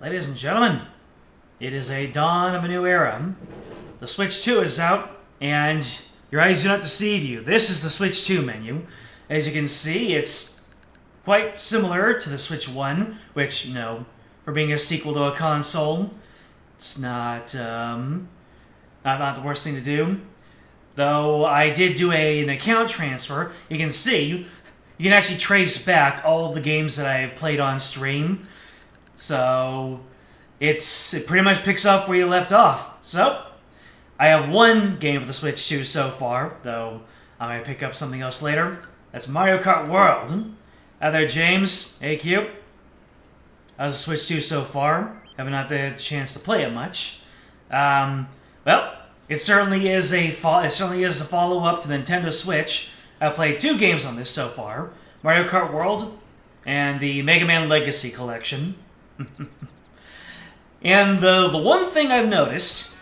Ladies and gentlemen, it is a dawn of a new era. The Switch 2 is out, and your eyes do not deceive you. This is the Switch 2 menu. As you can see, it's quite similar to the Switch 1, which, for being a sequel to a console, it's not the worst thing to do. Though I did do an account transfer, you can see, you can actually trace back all of the games that I played on stream. So, it pretty much picks up where you left off. So, I have one game for the Switch 2 so far, though I might pick up something else later. That's Mario Kart World. Hi there, James. Hey, Q. How's the Switch 2 so far? Haven't had the chance to play it much. Well, it certainly is a follow-up to the Nintendo Switch. I've played two games on this so far: Mario Kart World and the Mega Man Legacy Collection. And the one thing I've noticed,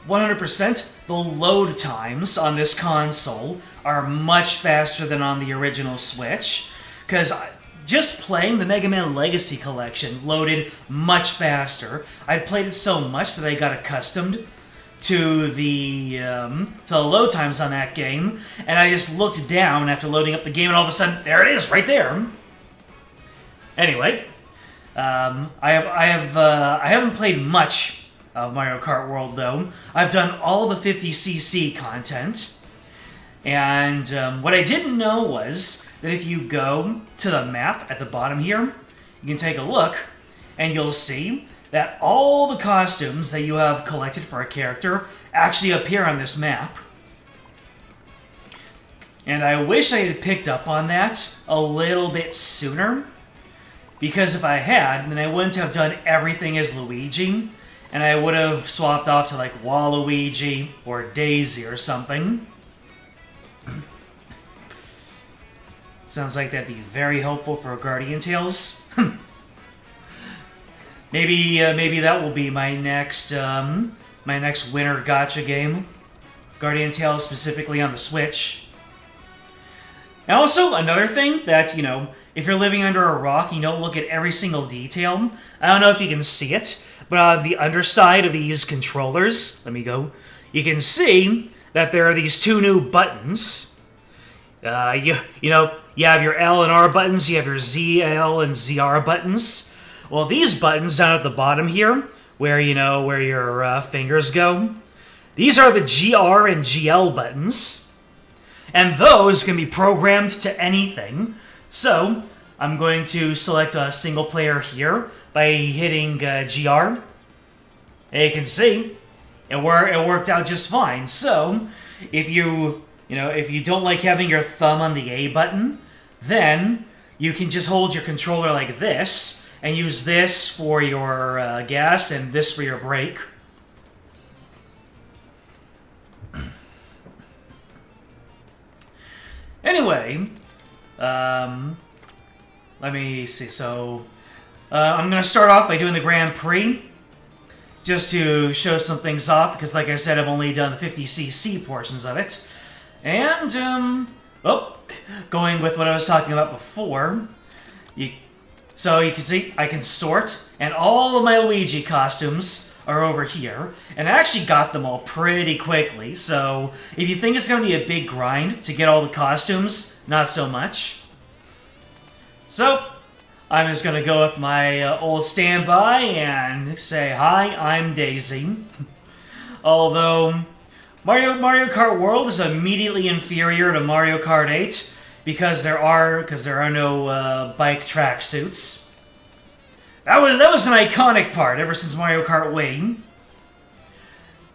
100%, the load times on this console are much faster than on the original Switch, because just playing the Mega Man Legacy Collection loaded much faster. I'd played it so much that I got accustomed to the load times on that game, and I just looked down after loading up the game, and all of a sudden, there it is, right there. Anyway, I haven't played much of Mario Kart World, though. I've done all the 50cc content, and what I didn't know was that if you go to the map at the bottom here, you can take a look, and you'll see that all the costumes that you have collected for a character actually appear on this map. And I wish I had picked up on that a little bit sooner, because if I had, then I wouldn't have done everything as Luigi, and I would have swapped off to like Waluigi or Daisy or something. Sounds like that'd be very helpful for Guardian Tales. Maybe that will be my next winter gacha game. Guardian Tales specifically on the Switch. And also, another thing that, if you're living under a rock, you don't look at every single detail. I don't know if you can see it, but on the underside of these controllers, you can see that there are these two new buttons. You have your L and R buttons, you have your ZL and ZR buttons. Well, these buttons down at the bottom here, where your fingers go, these are the GR and GL buttons. And those can be programmed to anything. So, I'm going to select a single player here by hitting GR. And you can see, it worked out just fine. So, if you don't like having your thumb on the A button, then you can just hold your controller like this, and use this for your gas and this for your brake. Anyway, let me see. So, I'm going to start off by doing the Grand Prix, just to show some things off, because like I said, I've only done the 50cc portions of it. And, going with what I was talking about before, so you can see I can sort, and all of my Luigi costumes are over here, and I actually got them all pretty quickly, so if you think it's going to be a big grind to get all the costumes, not so much. So, I'm just going to go with my old standby and say, hi, I'm Daisy. Although, Mario Kart World is immediately inferior to Mario Kart 8, because there are no bike track suits. That was an iconic part ever since Mario Kart Wii.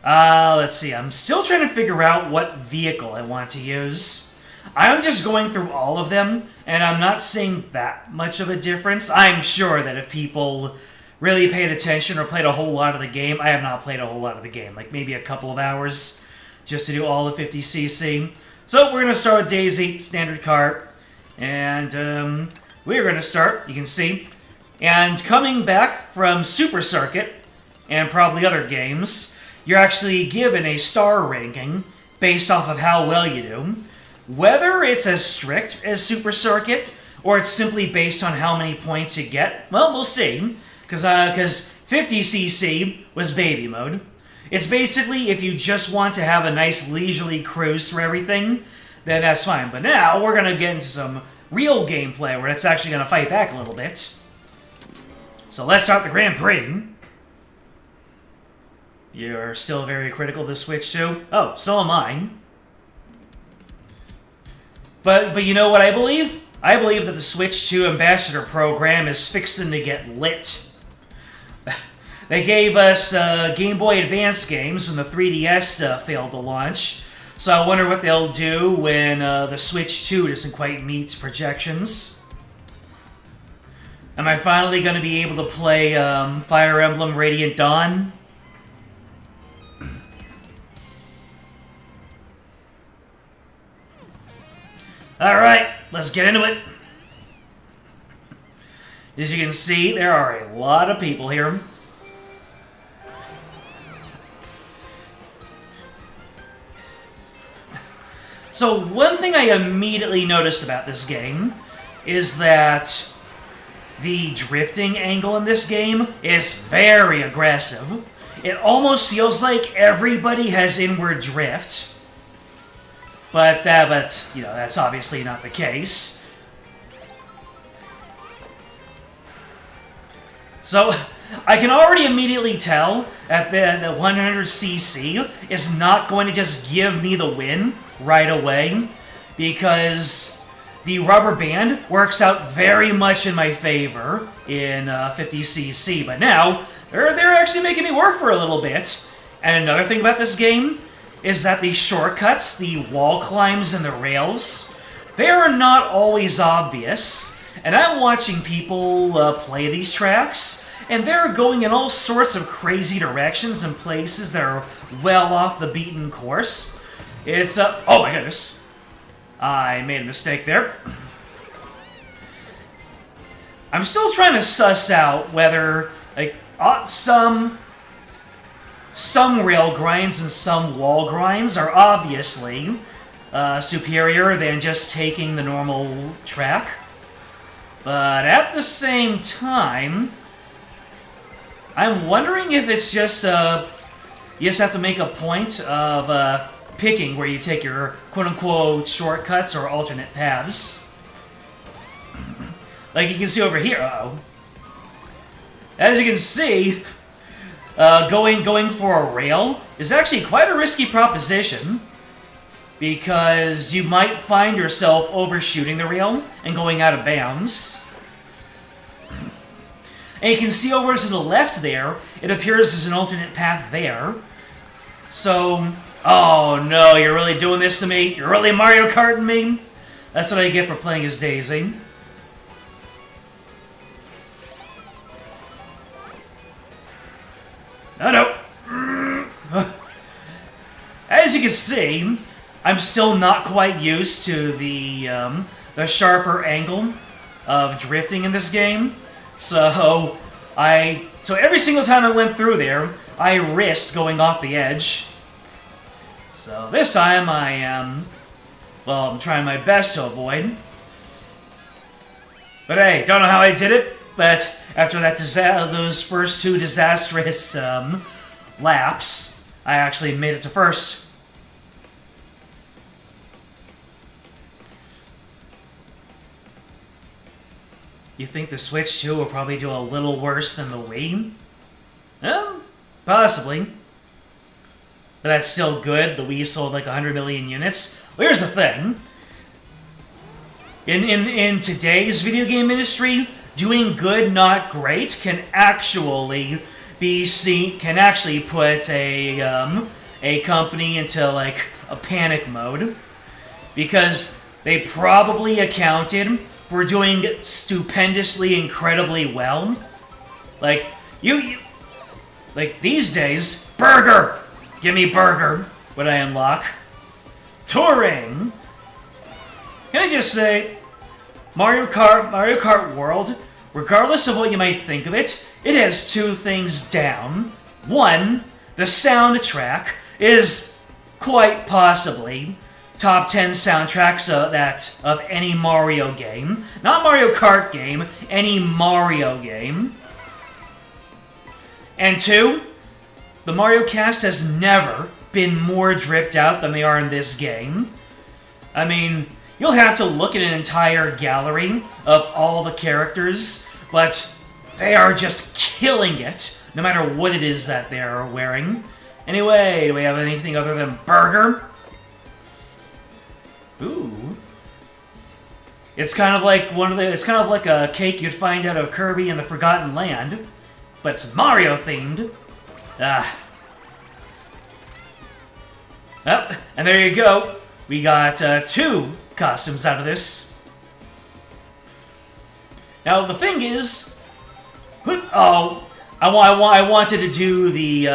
Let's see. I'm still trying to figure out what vehicle I want to use. I'm just going through all of them, and I'm not seeing that much of a difference. I'm sure that if people really paid attention or played a whole lot of the game, I have not played a whole lot of the game, like maybe a couple of hours, just to do all the 50cc. So we're going to start with Daisy, standard kart, and we're going to start, you can see, and coming back from Super Circuit, and probably other games, you're actually given a star ranking based off of how well you do. Whether it's as strict as Super Circuit, or it's simply based on how many points you get, well, we'll see. Because 50cc was baby mode. It's basically if you just want to have a nice leisurely cruise through everything, then that's fine. But now we're going to get into some real gameplay where it's actually going to fight back a little bit. So let's start the Grand Prix. You're still very critical of the Switch too? Oh, so am I. But you know what I believe? I believe that the Switch 2 Ambassador program is fixing to get lit. They gave us Game Boy Advance games when the 3DS failed to launch. So I wonder what they'll do when the Switch 2 doesn't quite meet projections. Am I finally going to be able to play Fire Emblem Radiant Dawn? Alright, let's get into it. As you can see, there are a lot of people here. So one thing I immediately noticed about this game is that the drifting angle in this game is very aggressive. It almost feels like everybody has inward drift. But you know, that's obviously not the case. So I can already immediately tell that the 100cc is not going to just give me the win right away, because the rubber band works out very much in my favor in 50cc. But now they're actually making me work for a little bit. And another thing about this game is that the shortcuts, the wall climbs and the rails, they are not always obvious. And I'm watching people play these tracks, and they're going in all sorts of crazy directions and places that are well off the beaten course. It's, oh my goodness. I made a mistake there. I'm still trying to suss out whether, like, some rail grinds and some wall grinds are obviously superior than just taking the normal track. But at the same time, I'm wondering if it's just, you just have to make a point of picking where you take your quote-unquote shortcuts or alternate paths. Like you can see over here, uh-oh. As you can see, going for a rail is actually quite a risky proposition, because you might find yourself overshooting the rail and going out of bounds. And you can see over to the left there, it appears there's an alternate path there. So, oh no, you're really doing this to me? You're really Mario Karting me? That's what I get for playing as Daisy. No. As you can see, I'm still not quite used to the sharper angle of drifting in this game. So every single time I went through there, I risked going off the edge. So this time I am, well, I'm trying my best to avoid. But hey, don't know how I did it, but after that those first two disastrous laps, I actually made it to first. You think the Switch 2 will probably do a little worse than the Wii? Well, possibly. But that's still good. The Wii sold like 100 million units. Well, here's the thing. In today's video game industry, doing good, not great, can actually be seen, can actually put a company into like a panic mode, because they probably accounted for doing stupendously, incredibly well. Like like these days, burger, give me burger. Would I unlock touring? Can I just say, Mario Kart World, regardless of what you might think of it, it has two things down. One, the soundtrack is quite possibly top 10 soundtracks of any Mario game. Not Mario Kart game, any Mario game. And 2, the Mario cast has never been more dripped out than they are in this game. I mean, you'll have to look at an entire gallery of all the characters, but they are just killing it, no matter what it is that they're wearing. Anyway, do we have anything other than burger? Ooh. It's kind of like it's kind of like a cake you'd find out of Kirby and the Forgotten Land, but it's Mario themed. Ah. Oh, and there you go. We got 2 costumes out of this. Now the thing is, oh, I wanted to do the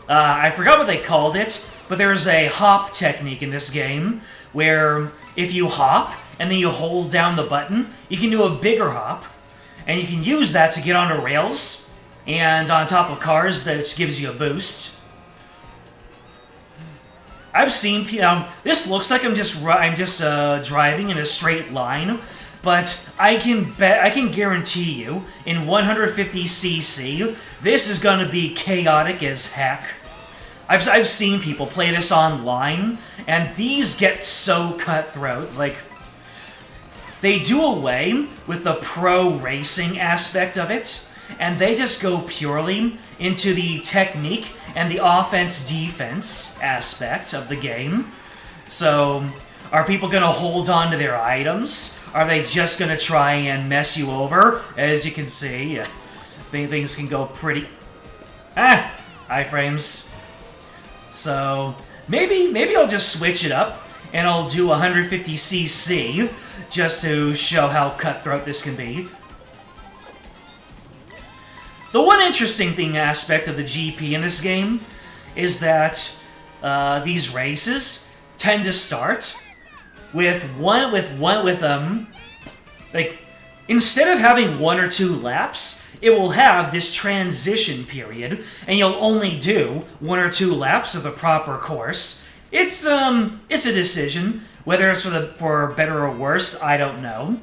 I forgot what they called it, but there's a hop technique in this game where if you hop and then you hold down the button, you can do a bigger hop, and you can use that to get onto rails and on top of cars, that gives you a boost. I've seen this looks like I'm just driving in a straight line, but I can guarantee you in 150cc this is going to be chaotic as heck. I've seen people play this online, and these get so cutthroat. Like, they do away with the pro racing aspect of it, and they just go purely into the technique and the offense-defense aspect of the game. So, are people going to hold on to their items? Are they just going to try and mess you over? As you can see, things can go pretty... iframes. So, maybe I'll just switch it up, and I'll do 150cc, just to show how cutthroat this can be. The one interesting aspect of the GP in this game is that these races tend to start with like, instead of having 1 or 2 laps, it will have this transition period, and you'll only do 1 or 2 laps of the proper course. It's a decision. Whether it's for better or worse, I don't know.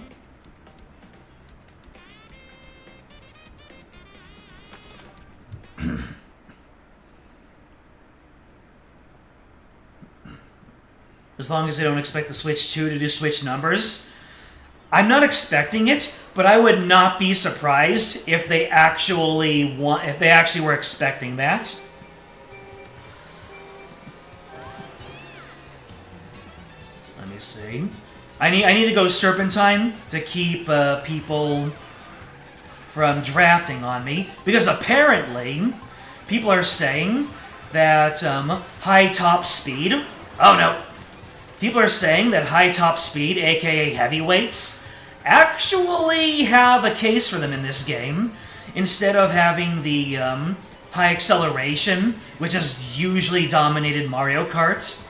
As long as they don't expect the Switch 2 to do Switch numbers. I'm not expecting it, but I would not be surprised if they actually were expecting that. Let me see. I need to go Serpentine to keep people from drafting on me, because apparently people are saying that high top speed... Oh no! People are saying that high top speed, aka heavyweights, actually have a case for them in this game, instead of having the high acceleration, which has usually dominated Mario Kart.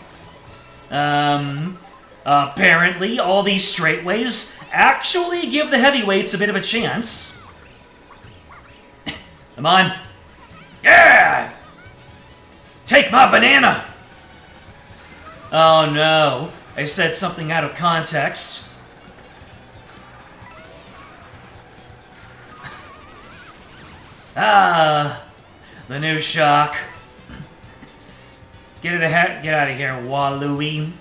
Apparently, all these straightaways actually give the heavyweights a bit of a chance. Come on. Yeah! Take my banana! Oh no, I said something out of context. The new shock. Get out of here, Waluigi.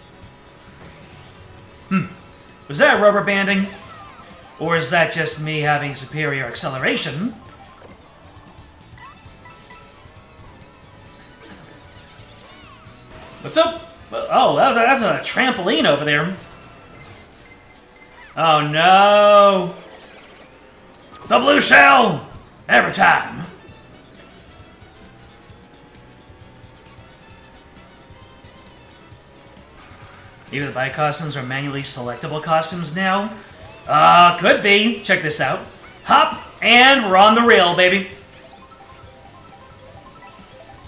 Was that rubber banding? Or is that just me having superior acceleration? What's up? Oh, that's a trampoline over there. Oh no! The blue shell! Every time. Maybe the bike costumes are manually selectable costumes now? Could be. Check this out. Hop, and we're on the rail, baby.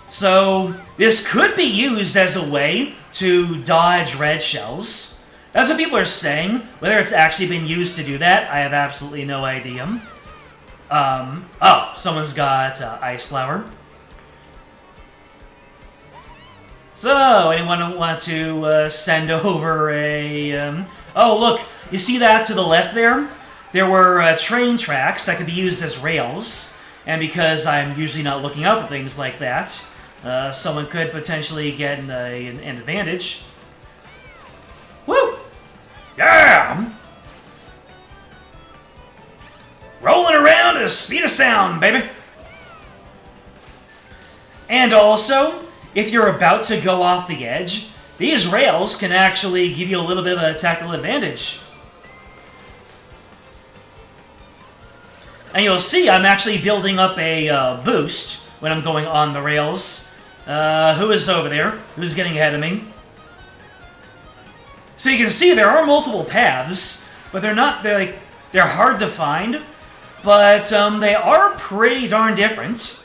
So, this could be used as a way to dodge red shells. That's what people are saying. Whether it's actually been used to do that, I have absolutely no idea. Oh, someone's got Ice Flower. So, anyone want to send over a... Oh, look, you see that to the left there? There were train tracks that could be used as rails. and because I'm usually not looking out for things like that, someone could potentially get an advantage. Woo! Yeah! Rolling around at the speed of sound, baby! And also, if you're about to go off the edge, these rails can actually give you a little bit of a tactical advantage. And you'll see I'm actually building up a boost when I'm going on the rails. Who is over there? Who's getting ahead of me? So you can see there are multiple paths, but they're hard to find, but they are pretty darn different.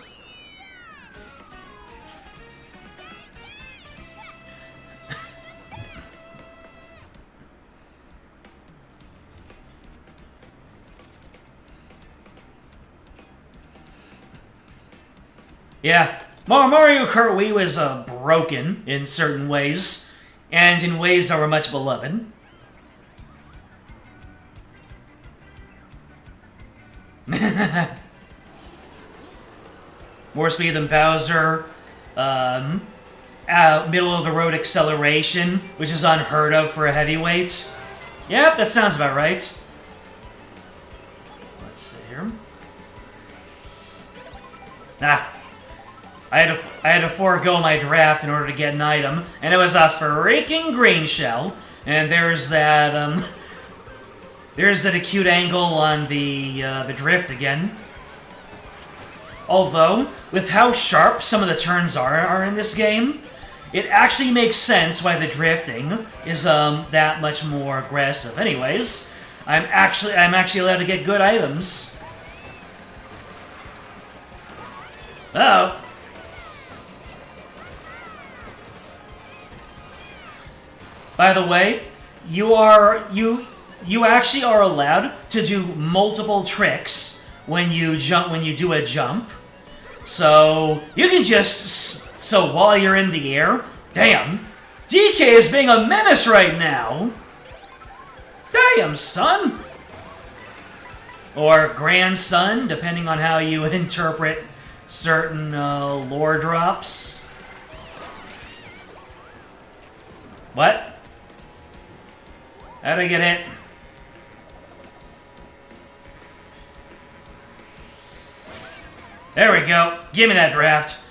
Yeah, Mario Kart Wii was broken in certain ways, and in ways that were much beloved. More speed than Bowser, middle-of-the-road acceleration, which is unheard of for a heavyweight. Yep, that sounds about right. Let's see here. I had to forego my draft in order to get an item, and it was a freaking green shell. And there's that acute angle on the drift again. Although, with how sharp some of the turns are in this game, it actually makes sense why the drifting is that much more aggressive. Anyways, I'm actually allowed to get good items. Uh-oh. By the way, you actually are allowed to do multiple tricks when you do a jump. So you can so while you're in the air, damn, DK is being a menace right now. Damn, son. Or grandson, depending on how you interpret certain lore drops. What? How'd I get hit? There we go. Give me that draft.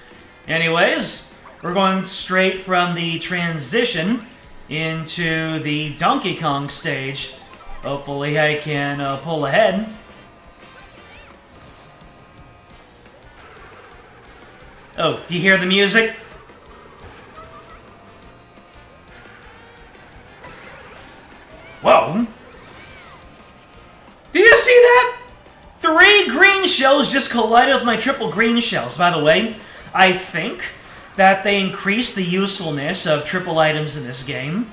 Anyways, we're going straight from the transition into the Donkey Kong stage. Hopefully I can pull ahead. Oh, do you hear the music? Whoa! Did you see that? 3 green shells just collided with my triple green shells. By the way, I think that they increase the usefulness of triple items in this game.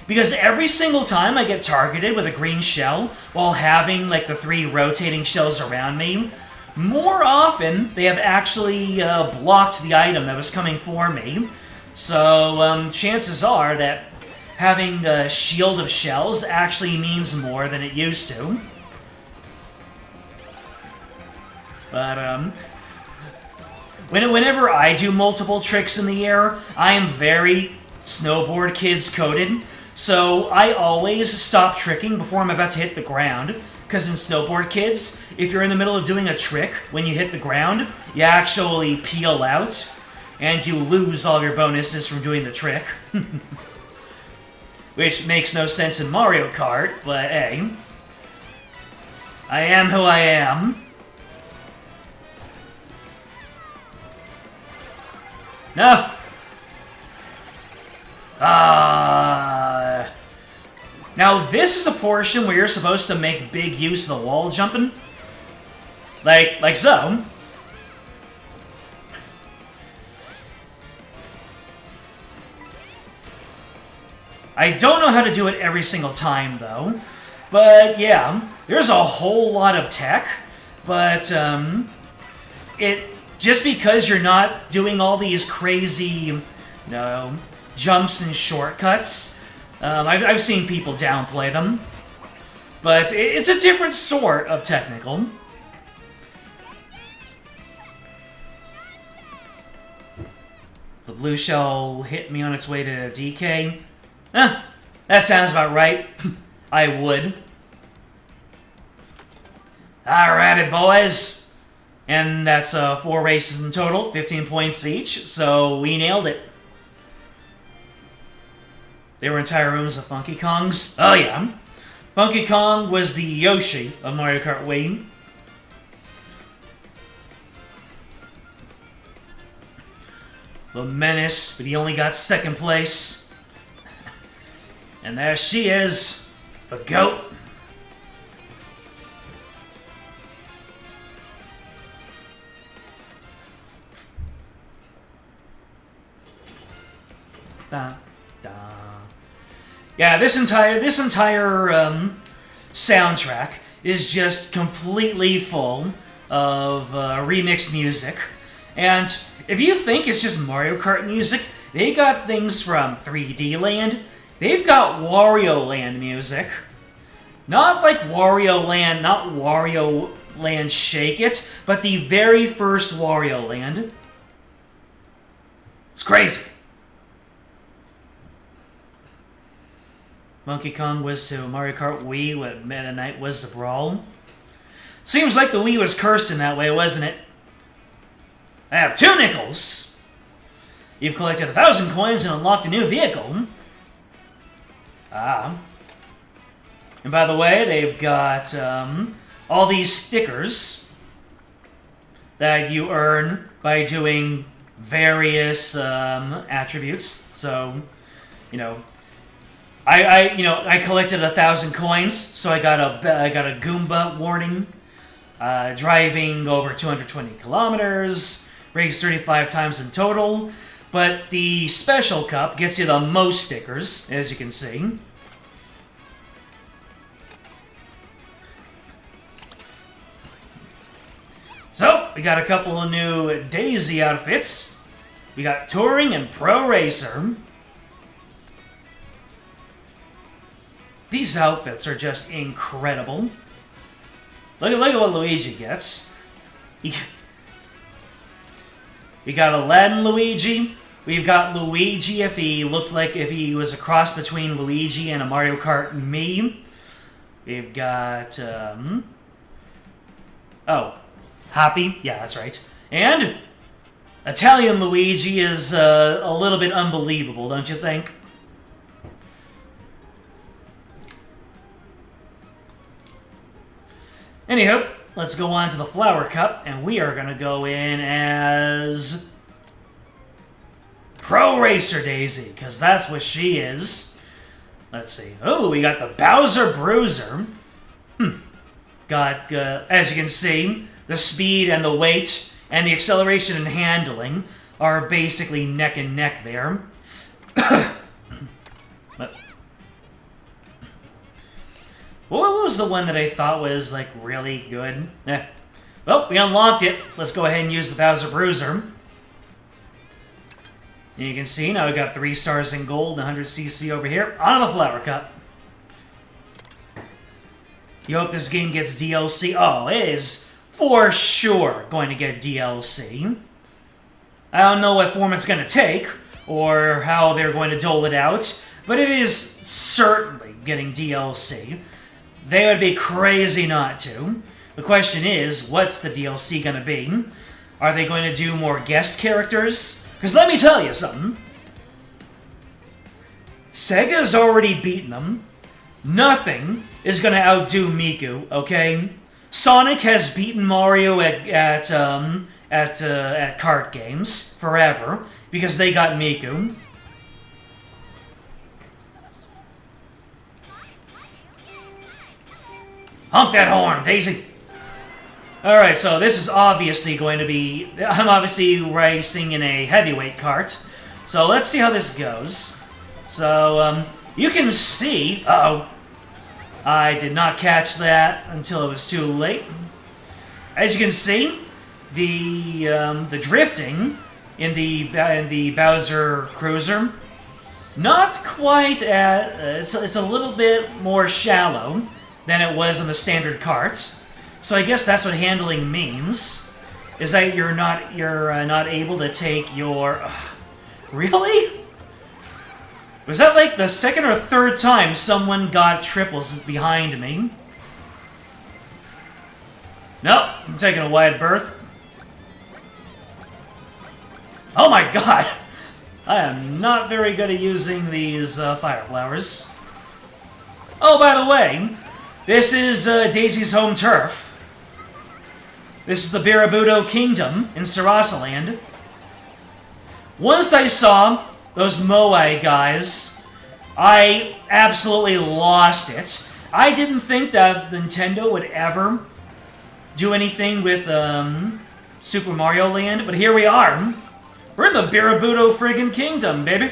Because every single time I get targeted with a green shell while having like the 3 rotating shells around me, more often they have actually blocked the item that was coming for me. So chances are that having the shield of shells actually means more than it used to. But, whenever I do multiple tricks in the air, I am very Snowboard Kids coded, so I always stop tricking before I'm about to hit the ground, because in Snowboard Kids, if you're in the middle of doing a trick, when you hit the ground, you actually peel out, and you lose all your bonuses from doing the trick. Which makes no sense in Mario Kart, but hey. I am who I am. No! Now this is a portion where you're supposed to make big use of the wall jumping. Like so. I don't know how to do it every single time, though. But, yeah, there's a whole lot of tech. But, just because you're not doing all these crazy, jumps and shortcuts, I've seen people downplay them. But it's a different sort of technical. The blue shell hit me on its way to DK. That sounds about right. I would. Alrighty, boys. And that's 4 races in total, 15 points each, so we nailed it. There were entire rooms of Funky Kongs. Oh yeah. Funky Kong was the Yoshi of Mario Kart Wii. The menace, but he only got 2nd place. And there she is, the goat. Da, da. Yeah, this entire soundtrack is just completely full of remixed music. And if you think it's just Mario Kart music, they got things from 3D Land. They've got Wario Land music. Not like Wario Land, not Wario Land Shake It, but the very first Wario Land. It's crazy. Monkey Kong was to Mario Kart Wii what Meta Knight was to Brawl. Seems like the Wii was cursed in that way, wasn't it? I have 2 nickels! You've collected 1,000 coins and unlocked a new vehicle. Ah. And by the way, they've got all these stickers that you earn by doing various attributes. So, you know, I collected 1,000 coins, so I got a Goomba warning. Driving over 220 kilometers, raced 35 times in total, but the special cup gets you the most stickers, as you can see. So, we got a couple of new Daisy outfits. We got Touring and Pro Racer. These outfits are just incredible. Look at what Luigi gets. We got Aladdin Luigi. We've got Luigi if he was a cross between Luigi and a Mario Kart Mii. We've got Happy. Yeah, that's right. And Italian Luigi is a little bit unbelievable, don't you think? Anywho, let's go on to the Flower Cup, and we are going to go in as Pro Racer Daisy, because that's what she is. Let's see. Oh, we got the Bowser Bruiser. Got, as you can see, the speed and the weight and the acceleration and handling are basically neck and neck there. What was the one that I thought was, like, really good? Well, we unlocked it. Let's go ahead and use the Bowser Bruiser. And you can see, now we've got 3 stars in gold and 100cc over here. On to the Flower Cup. You hope this game gets DLC? Oh, it is for sure going to get DLC. I don't know what form it's going to take, or how they're going to dole it out, but it is certainly getting DLC. They would be crazy not to. The question is, what's the DLC going to be? Are they going to do more guest characters? Because let me tell you something. Sega's already beaten them. Nothing is going to outdo Miku, okay? Sonic has beaten Mario at kart games forever because they got Miku. Honk that horn, Daisy! Alright, so this is obviously going to be... I'm obviously racing in a heavyweight kart. So let's see how this goes. So, you can see... Uh-oh. I did not catch that until it was too late. As you can see, the drifting in the Bowser Cruiser, not quite at... it's a little bit more shallow than it was in the standard karts. So I guess that's what handling means, is that you're not able to take your Really? Was that like the second or third time someone got triples behind me? Nope, I'm taking a wide berth. Oh my god! I am not very good at using these fire flowers. Oh, by the way, this is Daisy's home turf. This is the Barabudo Kingdom in Sarasaland. Once I saw those Moai guys, I absolutely lost it. I didn't think that Nintendo would ever do anything with Super Mario Land, but here we are. We're in the Barabudo friggin' Kingdom, baby.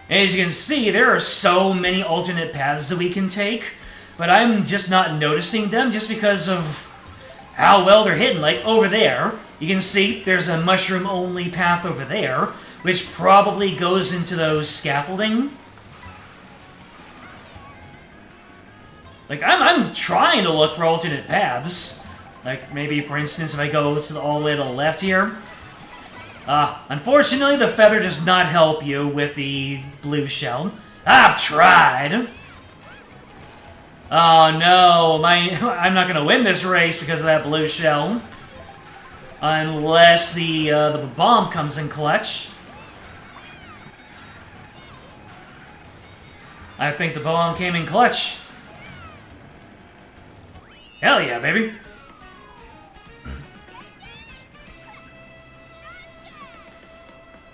As you can see, there are so many alternate paths that we can take, but I'm just not noticing them just because of how well they're hidden. Like, over there, you can see there's a mushroom-only path over there, which probably goes into those scaffolding. Like, I'm trying to look for alternate paths. Like, maybe, for instance, if I go all the way to the left here. Unfortunately, the feather does not help you with the blue shell. I've tried! Oh no, I'm not gonna win this race because of that blue shell. Unless the bomb comes in clutch. I think the bomb came in clutch. Hell yeah, baby.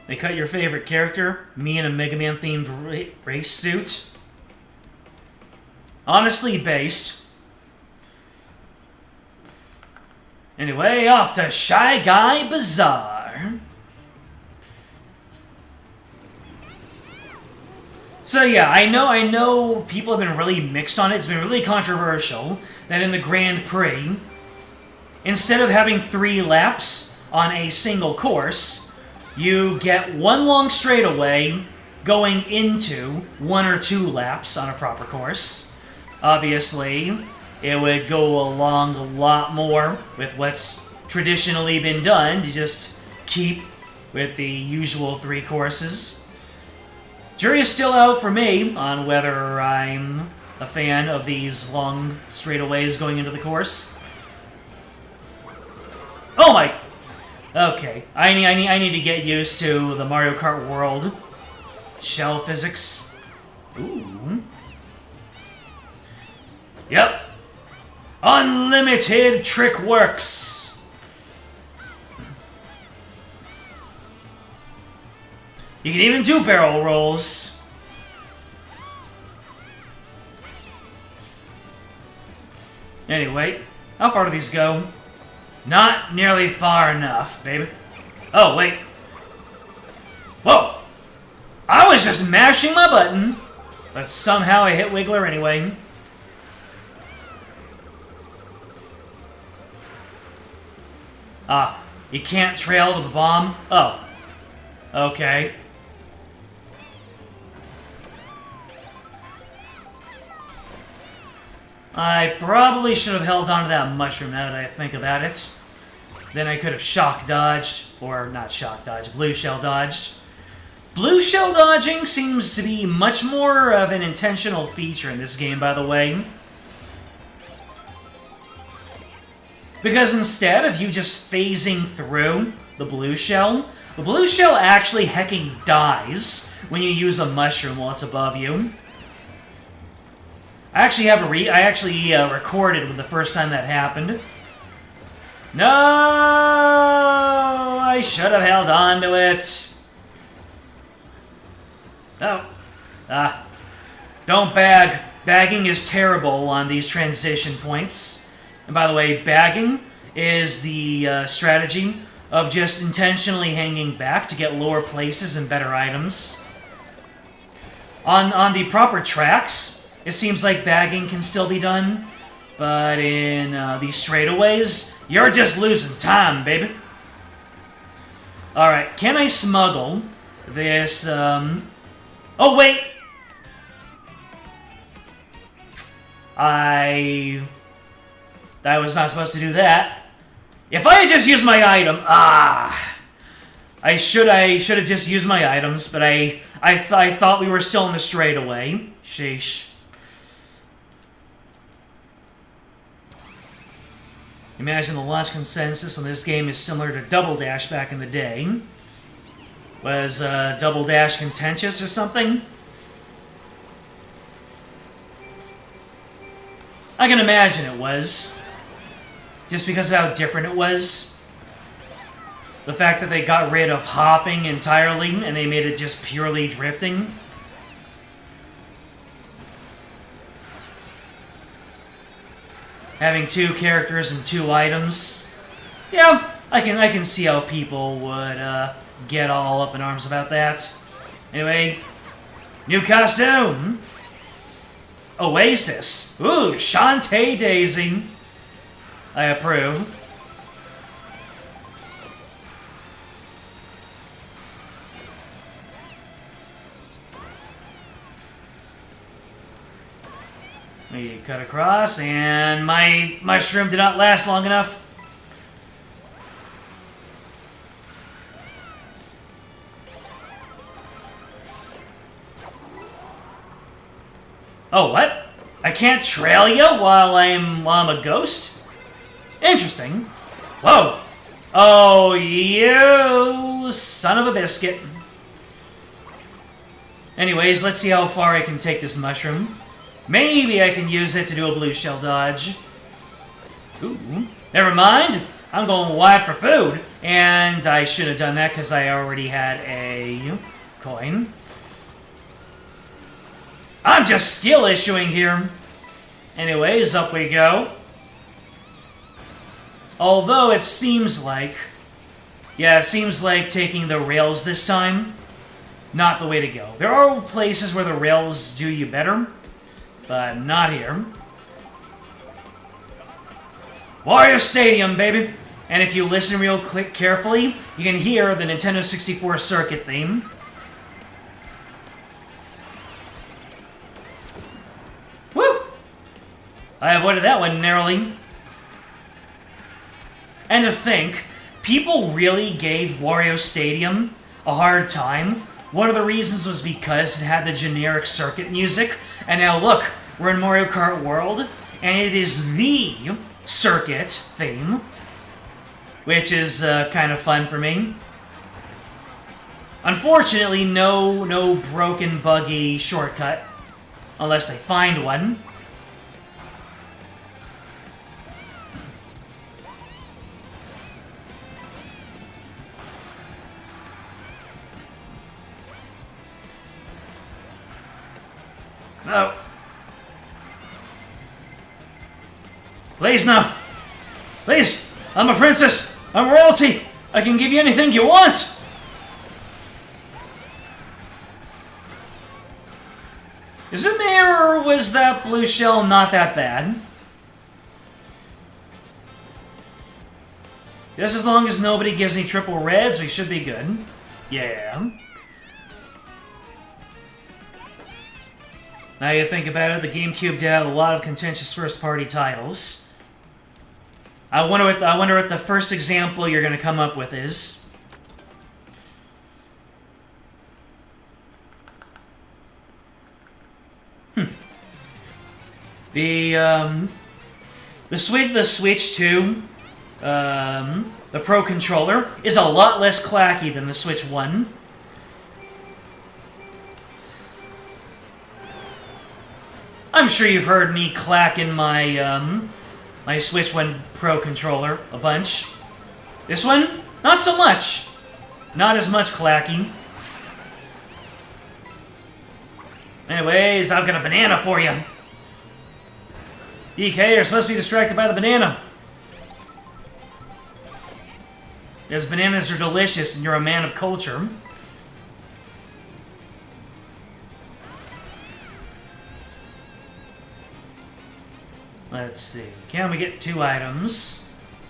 They cut your favorite character, me in a Mega Man themed race suit. Honestly based. Anyway, off to Shy Guy Bazaar. So yeah, I know people have been really mixed on it. It's been really controversial that in the Grand Prix, instead of having 3 laps on a single course, you get one long straightaway going into 1 or 2 laps on a proper course. Obviously, it would go along a lot more with what's traditionally been done to just keep with the usual 3 courses. Jury is still out for me on whether I'm a fan of these long straightaways going into the course. Oh my... Okay, I need to get used to the Mario Kart World shell physics. Ooh. Yep. Unlimited trick works. You can even do barrel rolls. Anyway, how far do these go? Not nearly far enough, baby. Oh, wait. Whoa! I was just mashing my button, but somehow I hit Wiggler anyway. You can't trail the bomb? Oh. Okay. I probably should have held on to that mushroom now that I think about it. Then I could have shock dodged, or not shock dodged, blue shell dodged. Blue shell dodging seems to be much more of an intentional feature in this game, by the way. Because instead of you just phasing through the blue shell actually hecking dies when you use a mushroom while it's above you. I actually recorded when the first time that happened. No, I should have held on to it. Oh, don't bag. Bagging is terrible on these transition points. And by the way, bagging is the strategy of just intentionally hanging back to get lower places and better items. On the proper tracks, it seems like bagging can still be done, but in these straightaways, you're just losing time, baby. Alright, can I smuggle this, Oh, wait! I was not supposed to do that. If I had just used my item, I should have just used my items, but I thought we were still in the straightaway. Sheesh. Imagine the launch consensus on this game is similar to Double Dash back in the day. Was Double Dash contentious or something? I can imagine it was. Just because of how different it was. The fact that they got rid of hopping entirely and they made it just purely drifting. Having 2 characters and 2 items. Yeah, I can see how people would get all up in arms about that. Anyway, new costume. Oasis. Ooh, Shantae Daisy. I approve. We cut across, and my mushroom did not last long enough. Oh, what? I can't trail you while I'm a ghost? Interesting. Whoa! Oh, you son of a biscuit. Anyways, let's see how far I can take this mushroom. Maybe I can use it to do a blue shell dodge. Ooh. Never mind. I'm going wide for food. And I should have done that because I already had a coin. I'm just skill issuing here. Anyways, up we go. Although it seems like... Yeah, it seems like taking the rails this time. Not the way to go. There are places where the rails do you better. But not here. Wario Stadium, baby! And if you listen real carefully, you can hear the Nintendo 64 circuit theme. Woo! I avoided that one narrowly. And to think, people really gave Wario Stadium a hard time. One of the reasons was because it had the generic circuit music. And now look, we're in Mario Kart World, and it is the circuit theme. Which is kind of fun for me. Unfortunately, no broken, buggy shortcut. Unless they find one. No. Please, no. Please, I'm a princess. I'm royalty. I can give you anything you want. Is it me, or was that blue shell not that bad? Just as long as nobody gives me triple reds, we should be good. Yeah. Now you think about it, the GameCube did have a lot of contentious first-party titles. I wonder what the first example you're going to come up with is. The Switch 2, the Pro Controller, is a lot less clacky than the Switch 1. I'm sure you've heard me clacking my, my Switch 1 Pro Controller a bunch. This one, not so much. Not as much clacking. Anyways, I've got a banana for you. DK, you're supposed to be distracted by the banana. Because bananas are delicious and you're a man of culture. Let's see. Can we get 2 items?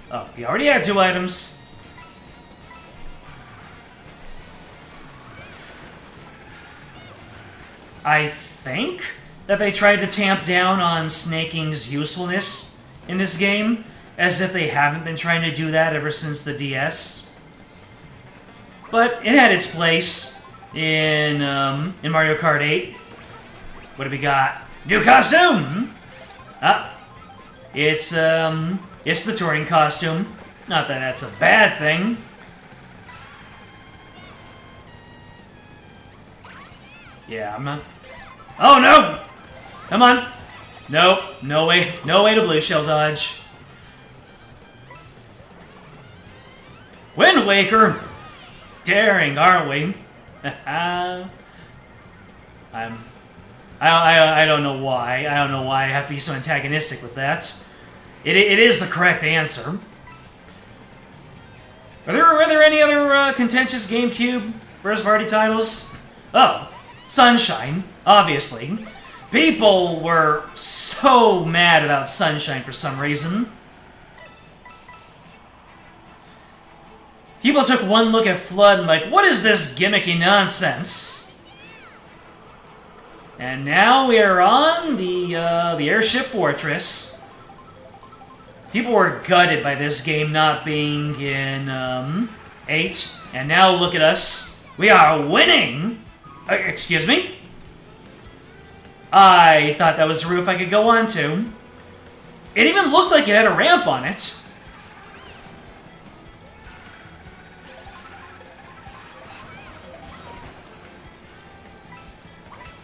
Oh, we already had 2 items. I think that they tried to tamp down on snaking's usefulness in this game, as if they haven't been trying to do that ever since the DS. But it had its place in Mario Kart 8. What do we got? New costume! It's the touring costume. Not that that's a bad thing. Yeah, I'm not... Oh, no! Come on! Nope, no way to blue shell dodge. Wind Waker! Daring, aren't we? I don't know why. I don't know why I have to be so antagonistic with that. It is the correct answer. Are there any other contentious GameCube first-party titles? Oh, Sunshine, obviously. People were so mad about Sunshine for some reason. People took one look at Flood and like, what is this gimmicky nonsense? And now we are on the Airship Fortress. People were gutted by this game not being in 8, and now look at us. We are winning! Excuse me? I thought that was a roof I could go onto. It even looked like it had a ramp on it.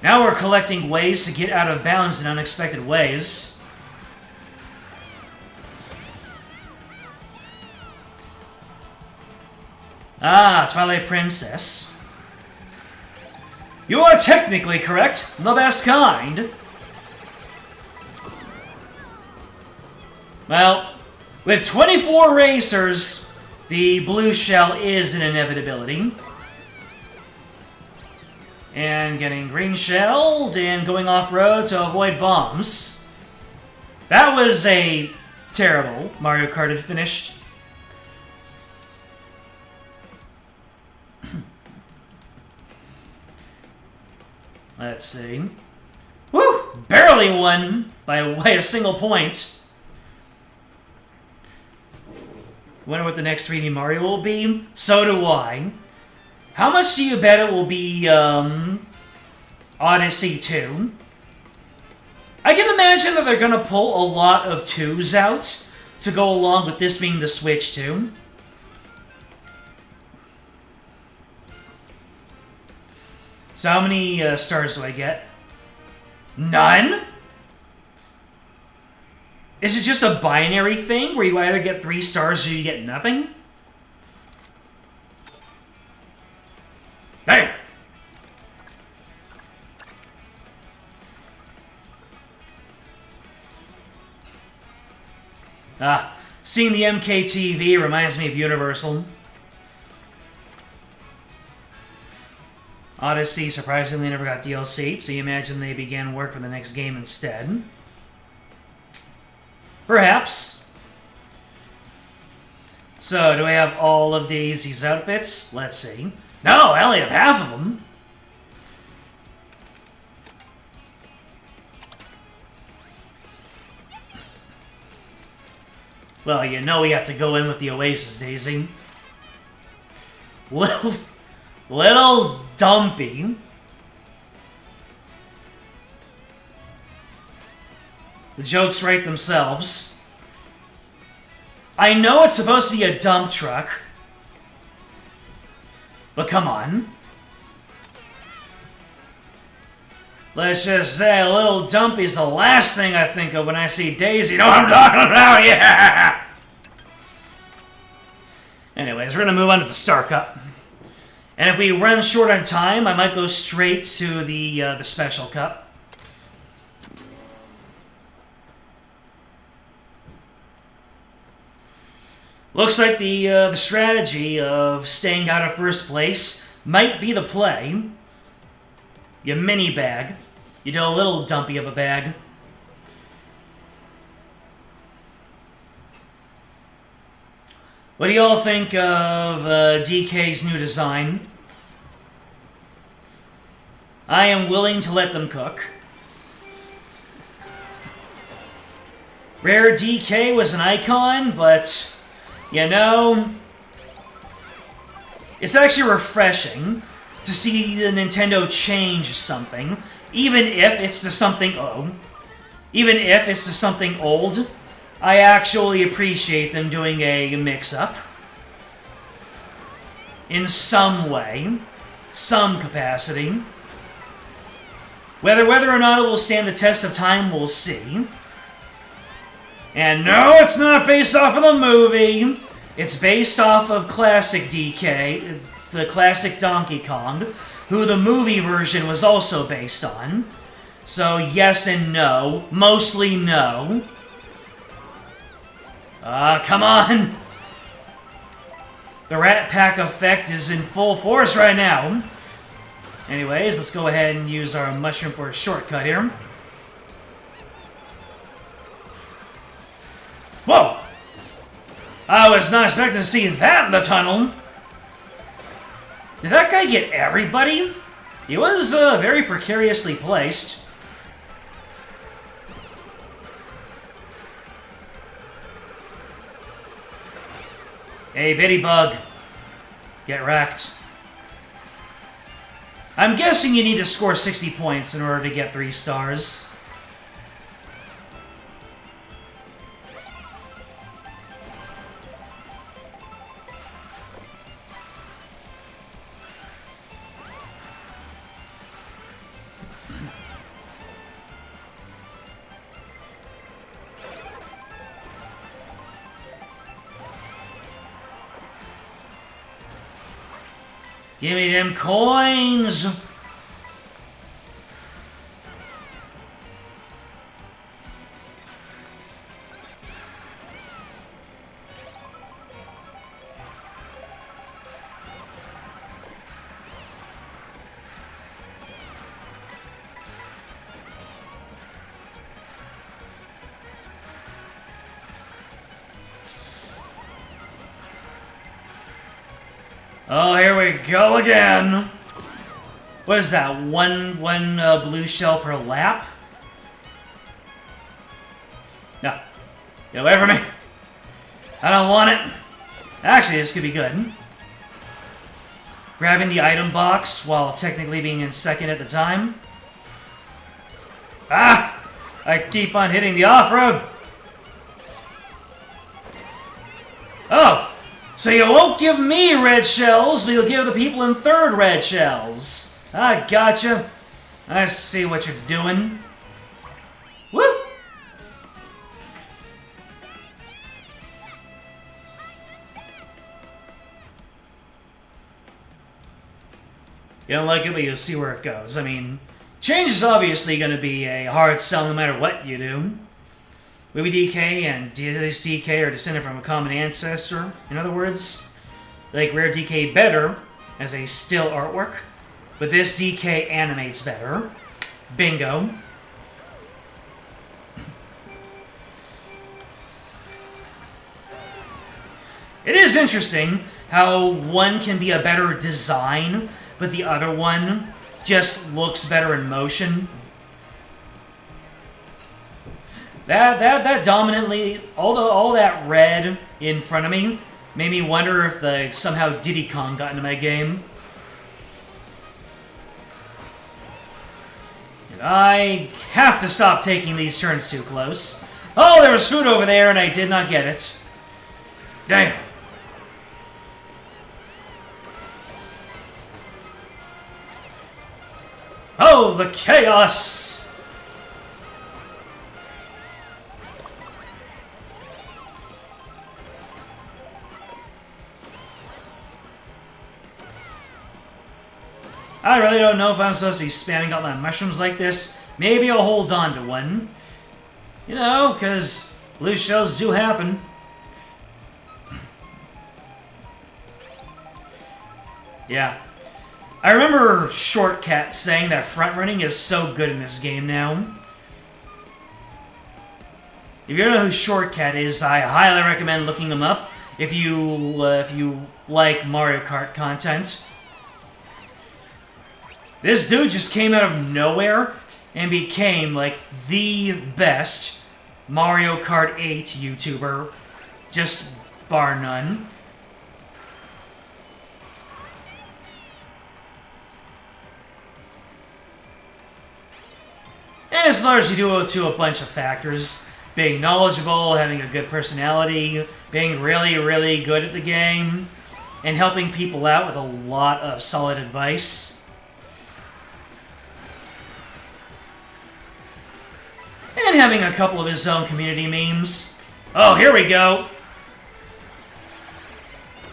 Now we're collecting ways to get out of bounds in unexpected ways. Ah, Twilight Princess. You are technically correct. The best kind. Well, with 24 racers, the blue shell is an inevitability. And getting green shelled and going off-road to avoid bombs. That was a terrible Mario Kart had finished. Let's see. Woo! Barely won by a single point. Wonder what the next 3D Mario will be? So do I. How much do you bet it will be, Odyssey 2? I can imagine that they're gonna pull a lot of 2s out to go along with this being the Switch 2. So how many stars do I get? None? Is it just a binary thing where you either get 3 stars or you get nothing? There! Ah, seeing the MKTV reminds me of Universal. Odyssey surprisingly never got DLC, so you imagine they began work for the next game instead. Perhaps. So, do I have all of Daisy's outfits? Let's see. No, I only have half of them. Well, you know we have to go in with the Oasis, Daisy. Little dumpy. The jokes write themselves. I know it's supposed to be a dump truck. But come on. Let's just say a little dumpy's the last thing I think of when I see Daisy. You know what I'm talking about? Yeah! Anyways, we're going to move on to the Star Cup. And if we run short on time, I might go straight to the Special Cup. Looks like the strategy of staying out of first place might be the play. You mini bag. You do a little dumpy of a bag. What do y'all think of DK's new design? I am willing to let them cook. Rare DK was an icon, but, you know, it's actually refreshing to see the Nintendo change something, even if it's to something old. I actually appreciate them doing a mix-up in some way, some capacity. Whether or not it will stand the test of time, we'll see. And no, it's not based off of the movie. It's based off of classic DK, the classic Donkey Kong, who the movie version was also based on. So yes and no. Mostly no. Come on! The Rat Pack effect is in full force right now. Anyways, let's go ahead and use our mushroom for a shortcut here. Whoa! I was not expecting to see that in the tunnel. Did that guy get everybody? He was very precariously placed. Hey, Bitty Bug. Get wrecked. I'm guessing you need to score 60 points in order to get 3 stars. Give me them coins! Oh, here we go again. What is that? One blue shell per lap? No. Get away from me. I don't want it. Actually, this could be good. Grabbing the item box while technically being in second at the time. Ah! I keep on hitting the off-road. Oh! So you won't give me red shells, but you'll give the people in third red shells. I gotcha. I see what you're doing. Woo! You don't like it, but you'll see where it goes. I mean, change is obviously going to be a hard sell no matter what you do. Movie DK and this DK are descended from a common ancestor. In other words, like Rare DK better as a still artwork, but this DK animates better. Bingo. It is interesting how one can be a better design, but the other one just looks better in motion. That dominantly, all that red in front of me made me wonder if somehow Diddy Kong got into my game. And I have to stop taking these turns too close. Oh, there was food over there and I did not get it. Dang. Oh, the chaos! I really don't know if I'm supposed to be spamming out my mushrooms like this. Maybe I'll hold on to one. You know, because blue shells do happen. Yeah. I remember Shortcat saying that front running is so good in this game now. If you don't know who Shortcat is, I highly recommend looking him up if you like Mario Kart content. This dude just came out of nowhere and became, like, the best Mario Kart 8 YouTuber. Just bar none. And it's largely due to a bunch of factors. Being knowledgeable, having a good personality, being really, really good at the game, and helping people out with a lot of solid advice. And having a couple of his own community memes. Oh, here we go.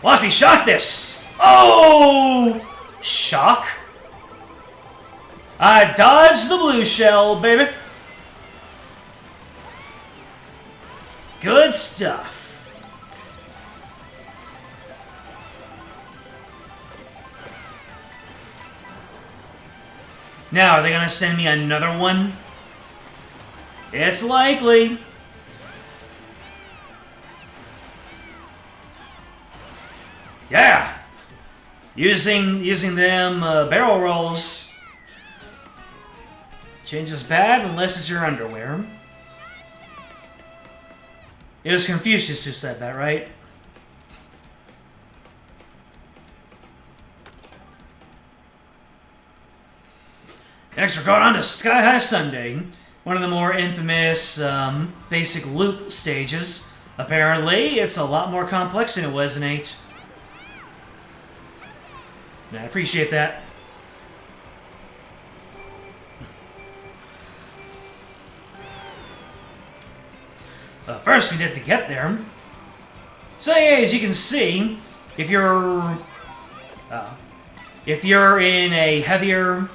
Watch me shock this. Oh! Shock? I dodged the blue shell, baby. Good stuff. Now, are they gonna send me another one? It's likely. Yeah. Using them barrel rolls. Change is bad unless it's your underwear. It was Confucius who said that, right? Next, we're going on to Sky High Sunday, one of the more infamous basic loop stages. Apparently, it's a lot more complex than it was in 8. I appreciate that. First, we need to get there. So, yeah, as you can see, if you're in a heavier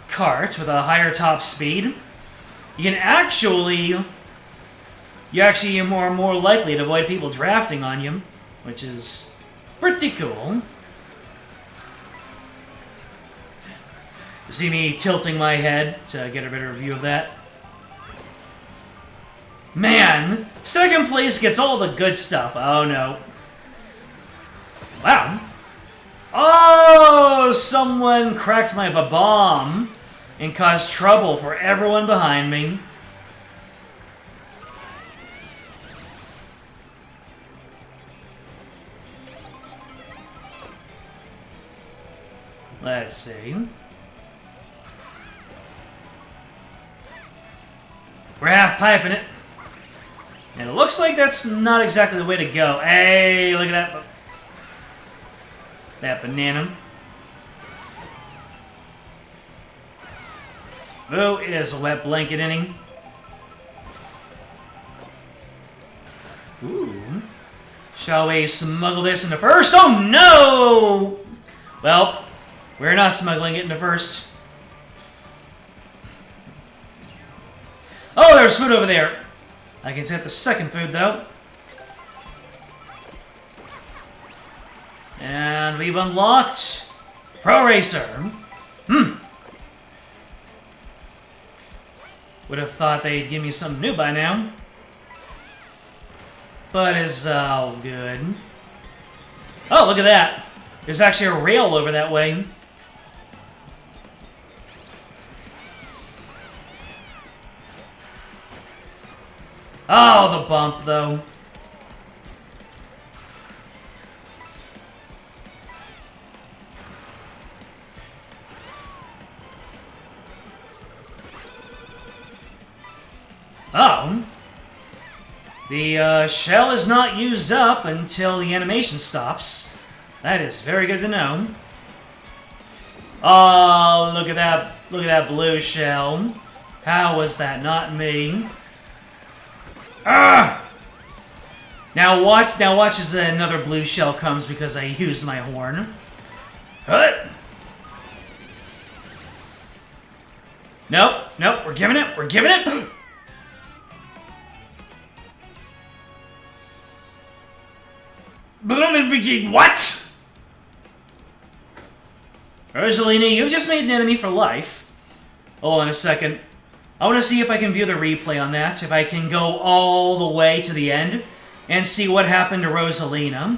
cart with a higher top speed, you're actually more likely to avoid people drafting on you, which is pretty cool. You see me tilting my head to get a better view of that. Man, second place gets all the good stuff. Oh no. Wow. Oh, someone cracked my bomb and caused trouble for everyone behind me. Let's see. We're half piping it. And it looks like that's not exactly the way to go. Hey, look at that. That banana. Oh, it is a wet blanket inning. Ooh. Shall we smuggle this into first? Oh, no! Well, we're not smuggling it into first. Oh, there's food over there. I can get the second food, though. And we've unlocked Pro Racer. Would have thought they'd give me something new by now. But it's all good. Oh, look at that. There's actually a rail over that way. Oh, the bump, though. Oh. The shell is not used up until the animation stops. That is very good to know. Oh, look at that. Look at that blue shell. How was that not me? Ah! Now watch as another blue shell comes because I used my horn. What? Nope, nope, we're giving it, What? Rosalina, you've just made an enemy for life. Hold on a second. I want to see if I can view the replay on that, if I can go all the way to the end and see what happened to Rosalina.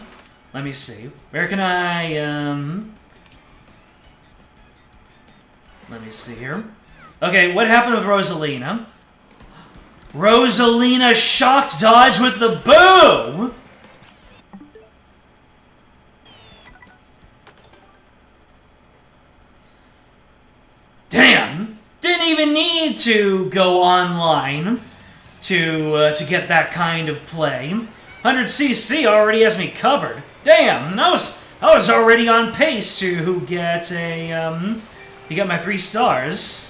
Let me see. Where can I, Let me see here. Okay, what happened with Rosalina? Rosalina shocked dodge with the boo! Damn! Didn't even need to go online to get that kind of play. 100cc already has me covered. Damn! I was already on pace to get my 3 stars.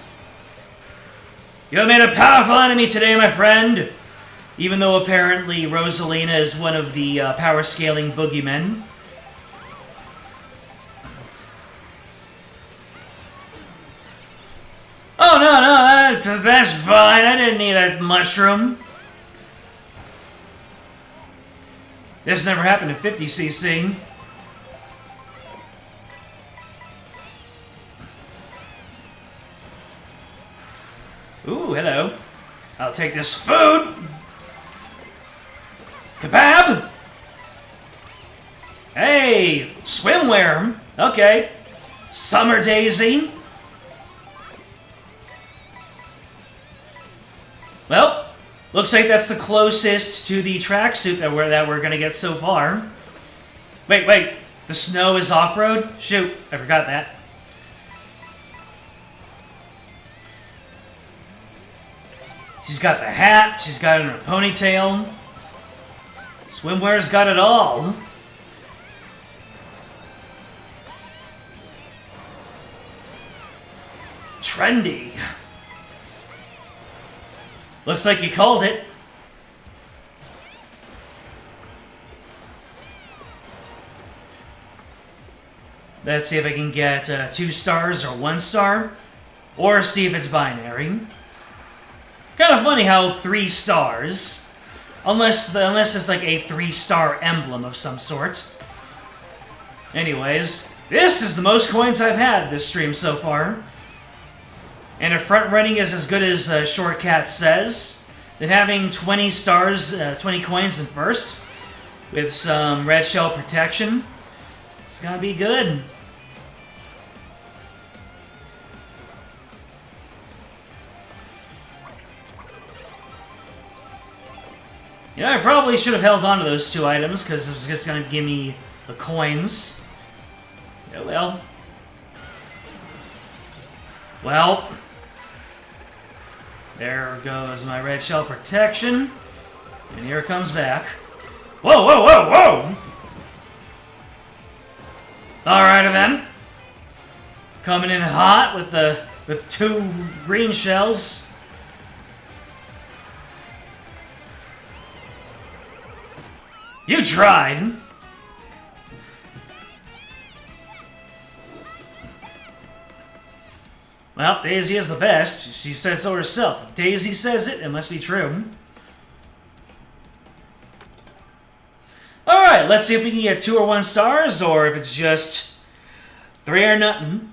You have made a powerful enemy today, my friend! Even though apparently Rosalina is one of the power-scaling boogeymen. Oh, no, that's fine. I didn't need that mushroom. This never happened in 50cc. Ooh, hello. I'll take this food. Kebab. Hey, swimwear. Okay. Summer Daisy. Well, looks like that's the closest to the tracksuit that we're gonna get so far. Wait. The snow is off-road? Shoot, I forgot that. She's got the hat, she's got it in her ponytail. Swimwear's got it all. Trendy. Looks like you called it. Let's see if I can get 2 stars or 1 star. Or see if it's binary. Kind of funny how 3 stars, unless it's like a 3-star emblem of some sort. Anyways, this is the most coins I've had this stream so far. And if front running is as good as Shortcat says, then having 20 stars, 20 coins in first, with some red shell protection, it's gonna be good. You know, I probably should have held on to those 2 items, because it was just going to give me the coins. Yeah, well. Well. There goes my red shell protection. And here it comes back. Whoa! Alrighty then. Coming in hot with 2 green shells. You tried! Well, Daisy is the best. She said so herself. If Daisy says it, it must be true. Alright, let's see if we can get 2 or 1 stars, or if it's just 3 or nothing.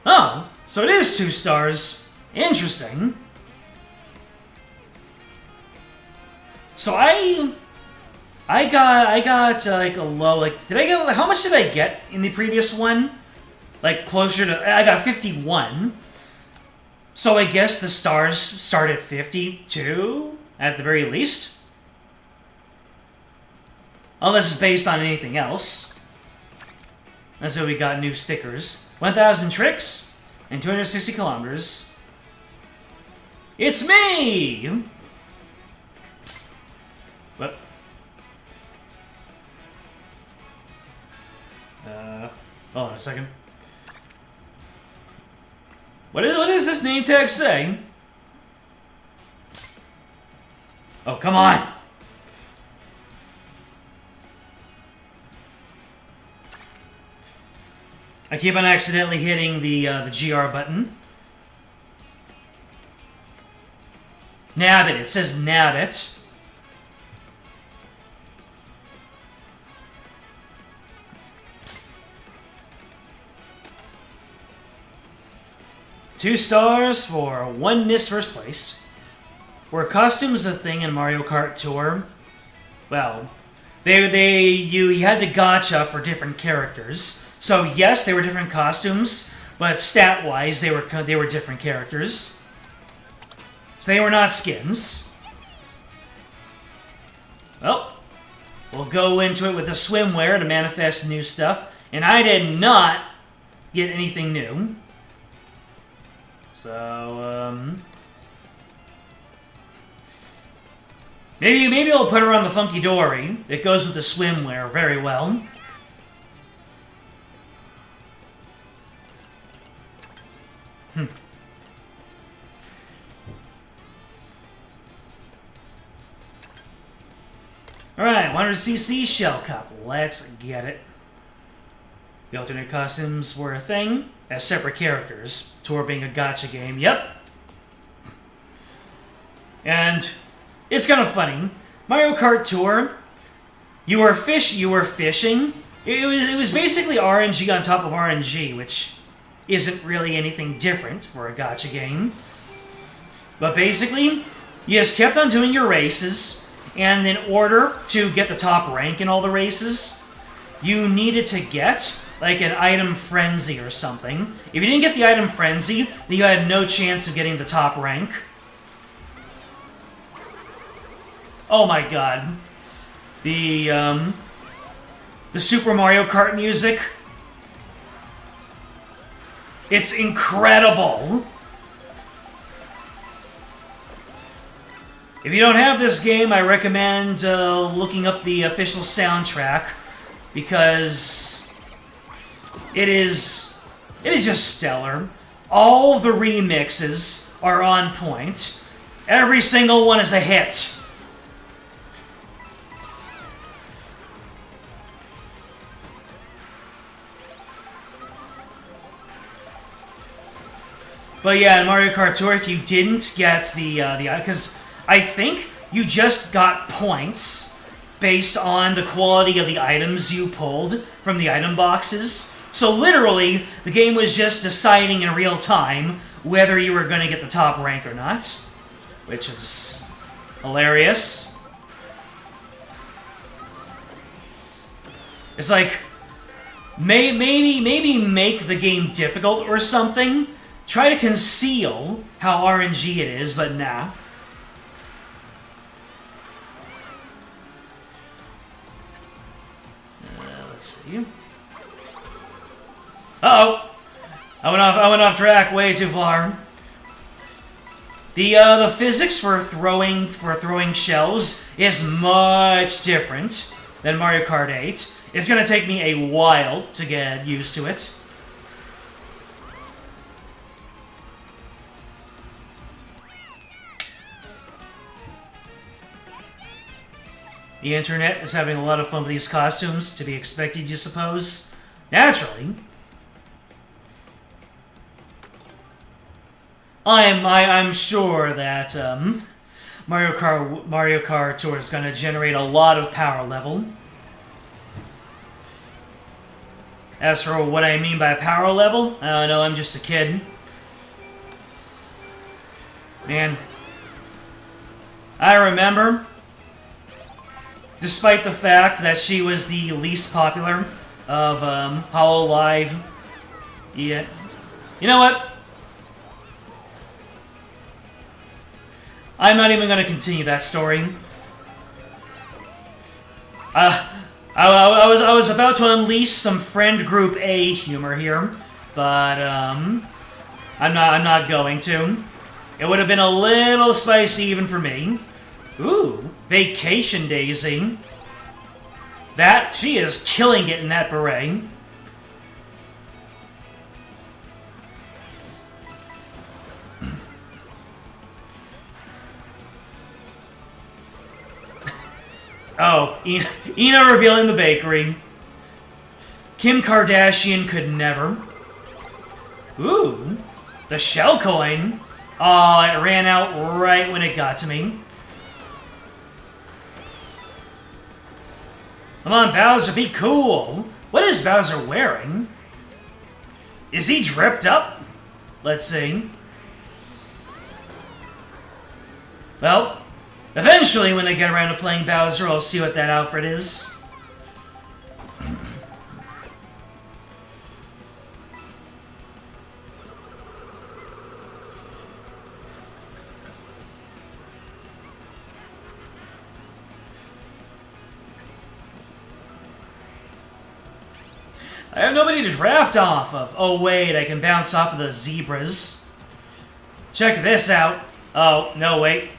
Oh! So it is 2 stars. Interesting. So I got like a low, did I get, how much did I get in the previous one? Like closer to, I got 51. So I guess the stars start at 52 at the very least. Unless it's based on anything else. That's why we got new stickers. 1,000 tricks. And 260 kilometers. It's me! What? Hold on a second. What is this name tag saying? Oh, come on! I keep on accidentally hitting the GR button. Nab it. It says nab it. Two stars for 1 miss first place. Were costumes a thing in Mario Kart Tour? Well, you had to gacha for different characters. So yes, they were different costumes, but stat-wise, they were different characters. So they were not skins. Well, we'll go into it with a swimwear to manifest new stuff, and I did not get anything new. So, maybe I'll put her on the Funky Dory. It goes with the swimwear very well. Alright, 100cc Shell Cup. Let's get it. The alternate costumes were a thing as separate characters. Tour being a gacha game. Yep. And it's kind of funny. Mario Kart Tour, you were fishing. It was basically RNG on top of RNG, which isn't really anything different for a gacha game. But basically, you just kept on doing your races, and in order to get the top rank in all the races, you needed to get like an item frenzy or something. If you didn't get the item frenzy, then you had no chance of getting the top rank. Oh my god. The Super Mario Kart music. It's incredible. If you don't have this game, I recommend looking up the official soundtrack, because it is just stellar. All the remixes are on point. Every single one is a hit. But yeah, in Mario Kart Tour, if you didn't get the because I think you just got points based on the quality of the items you pulled from the item boxes. So literally, the game was just deciding in real time whether you were going to get the top rank or not, which is hilarious. It's like, maybe make the game difficult or something. Try to conceal how RNG it is, but nah. Let's see. Uh-oh! I went off track way too far. The physics for throwing shells is much different than Mario Kart 8. It's gonna take me a while to get used to it. The internet is having a lot of fun with these costumes, to be expected, you suppose. Naturally. I'm sure that Mario Kart Tour is going to generate a lot of power level. As for what I mean by power level, I don't know, I'm just a kid. Man, I remember, despite the fact that she was the least popular of Hololive, yeah. You know what? I'm not even going to continue that story. I was about to unleash some friend group A humor here, but I'm not going to. It would have been a little spicy even for me. Ooh, Vacation Daisy. She is killing it in that beret. Oh, Ina revealing the bakery. Kim Kardashian could never. Ooh, the shell coin. Oh, it ran out right when it got to me. Come on, Bowser, be cool. What is Bowser wearing? Is he dripped up? Let's see. Well, eventually, when I get around to playing Bowser, I'll see what that outfit is. I have nobody to draft off of. Oh, wait, I can bounce off of the zebras. Check this out. Oh, no, wait.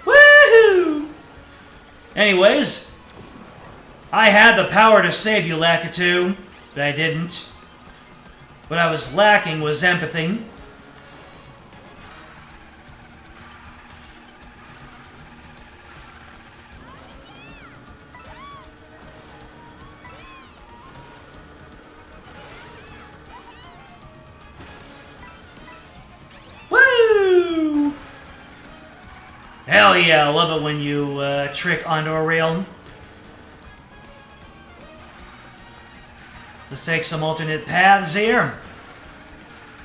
Woohoo! Anyways, I had the power to save you, Lakitu, but I didn't. What I was lacking was empathy. Woo! Hell yeah, I love it when you trick onto a rail. Let's take some alternate paths here.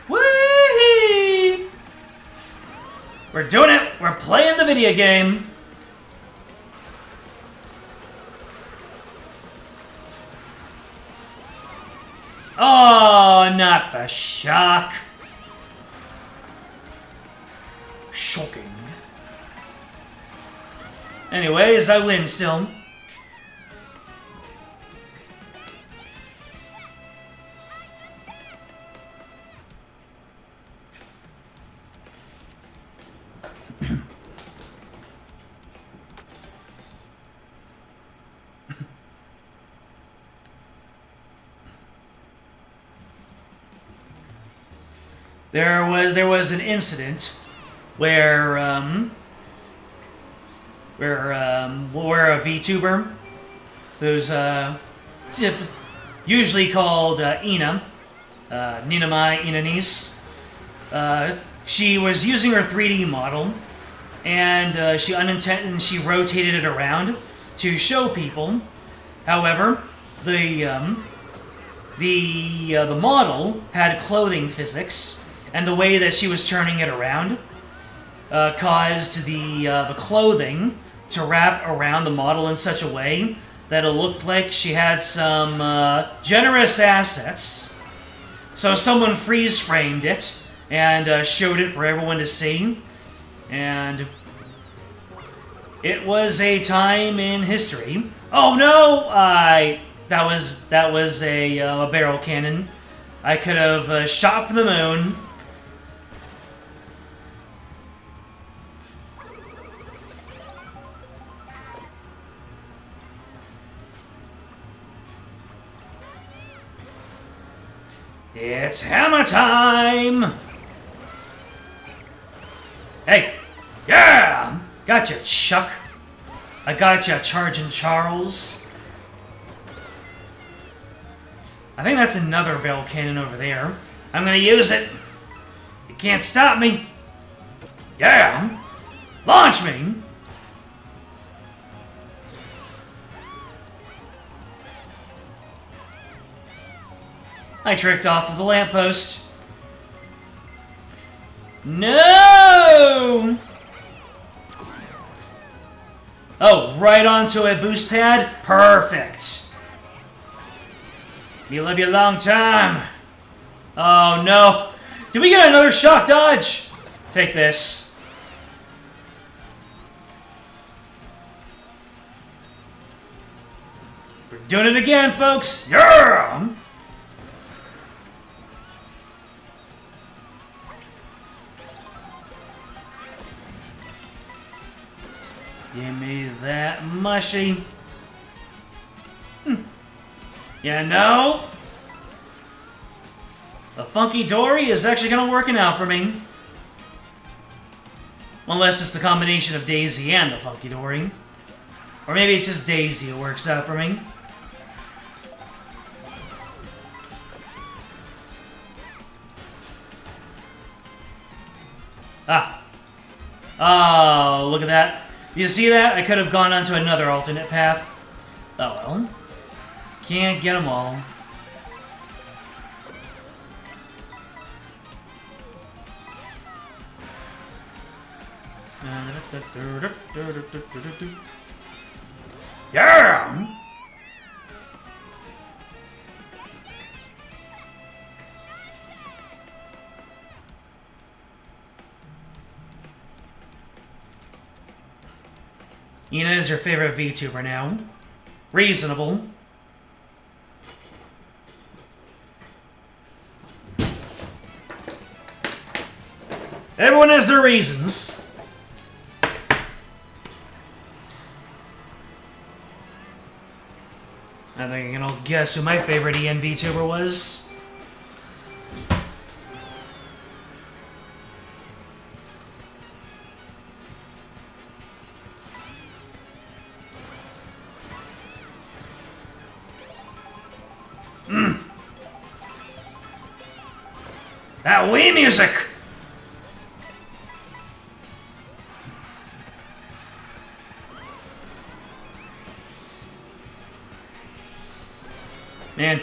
Whee! We're doing it! We're playing the video game! Oh, not the shock. Shocking. Anyways, I win still. There was an incident where a VTuber who's usually called Ina, Ninamai Inanis, she was using her 3D model and she rotated it around to show people. However, the model had clothing physics, and the way that she was turning it around caused the clothing to wrap around the model in such a way that it looked like she had some generous assets. So someone freeze-framed it and showed it for everyone to see, and it was a time in history. Oh no! That was a barrel cannon. I could have shot for the moon. It's hammer time! Hey! Yeah! Gotcha, Chuck. I gotcha, Charging Charles. I think that's another barrel cannon over there. I'm gonna use it. You can't stop me. Yeah! Launch me! I tricked off of the lamppost. No! Oh, right onto a boost pad? Perfect. You live your long time. Oh no. Did we get another shock dodge? Take this. We're doing it again, folks. Yeah! Give me that mushy. You know, the Funky Dory is actually going to work out for me. Unless it's the combination of Daisy and the Funky Dory. Or maybe it's just Daisy that works out for me. Ah. Oh, look at that. You see that? I could have gone onto another alternate path. Oh well. Can't get them all. Yeah! Ina is your favorite VTuber now. Reasonable. Everyone has their reasons. I think you can all guess who my favorite EN VTuber was. That Wii music! Man,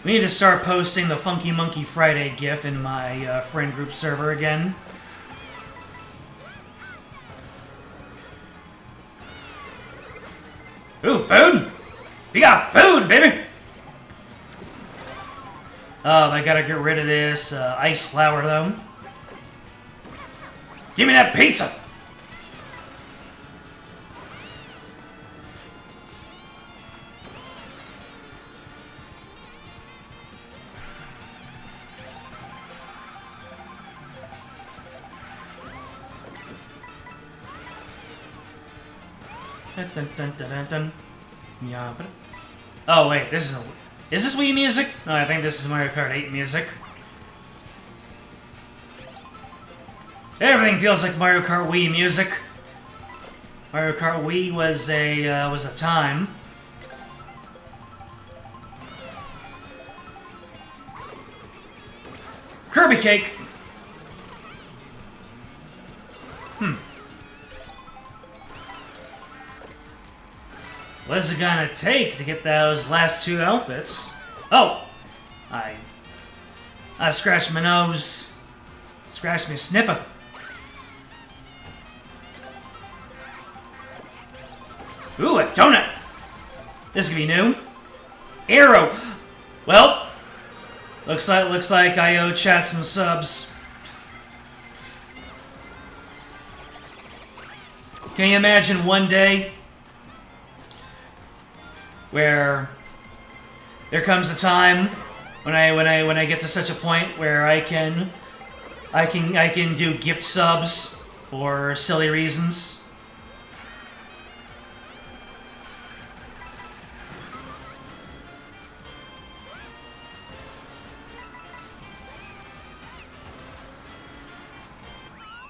we need to start posting the Funky Monkey Friday GIF in my friend group server again. Ooh, food! We got food, baby! I gotta get rid of this ice flour, though. Give me that pizza! Dun, dun, dun, dun, dun, dun. Yeah, but... Oh, wait, this is... Is this Wii music? No, I think this is Mario Kart 8 music. Everything feels like Mario Kart Wii music. Mario Kart Wii was a time. Kirby cake. What is it gonna take to get those last two outfits? Oh! I scratched my nose. Scratched me sniffer. Ooh, a donut! This could be new. Arrow! Well, looks like I owe chat some subs. Can you imagine one day where there comes a time when I get to such a point where I can do gift subs for silly reasons?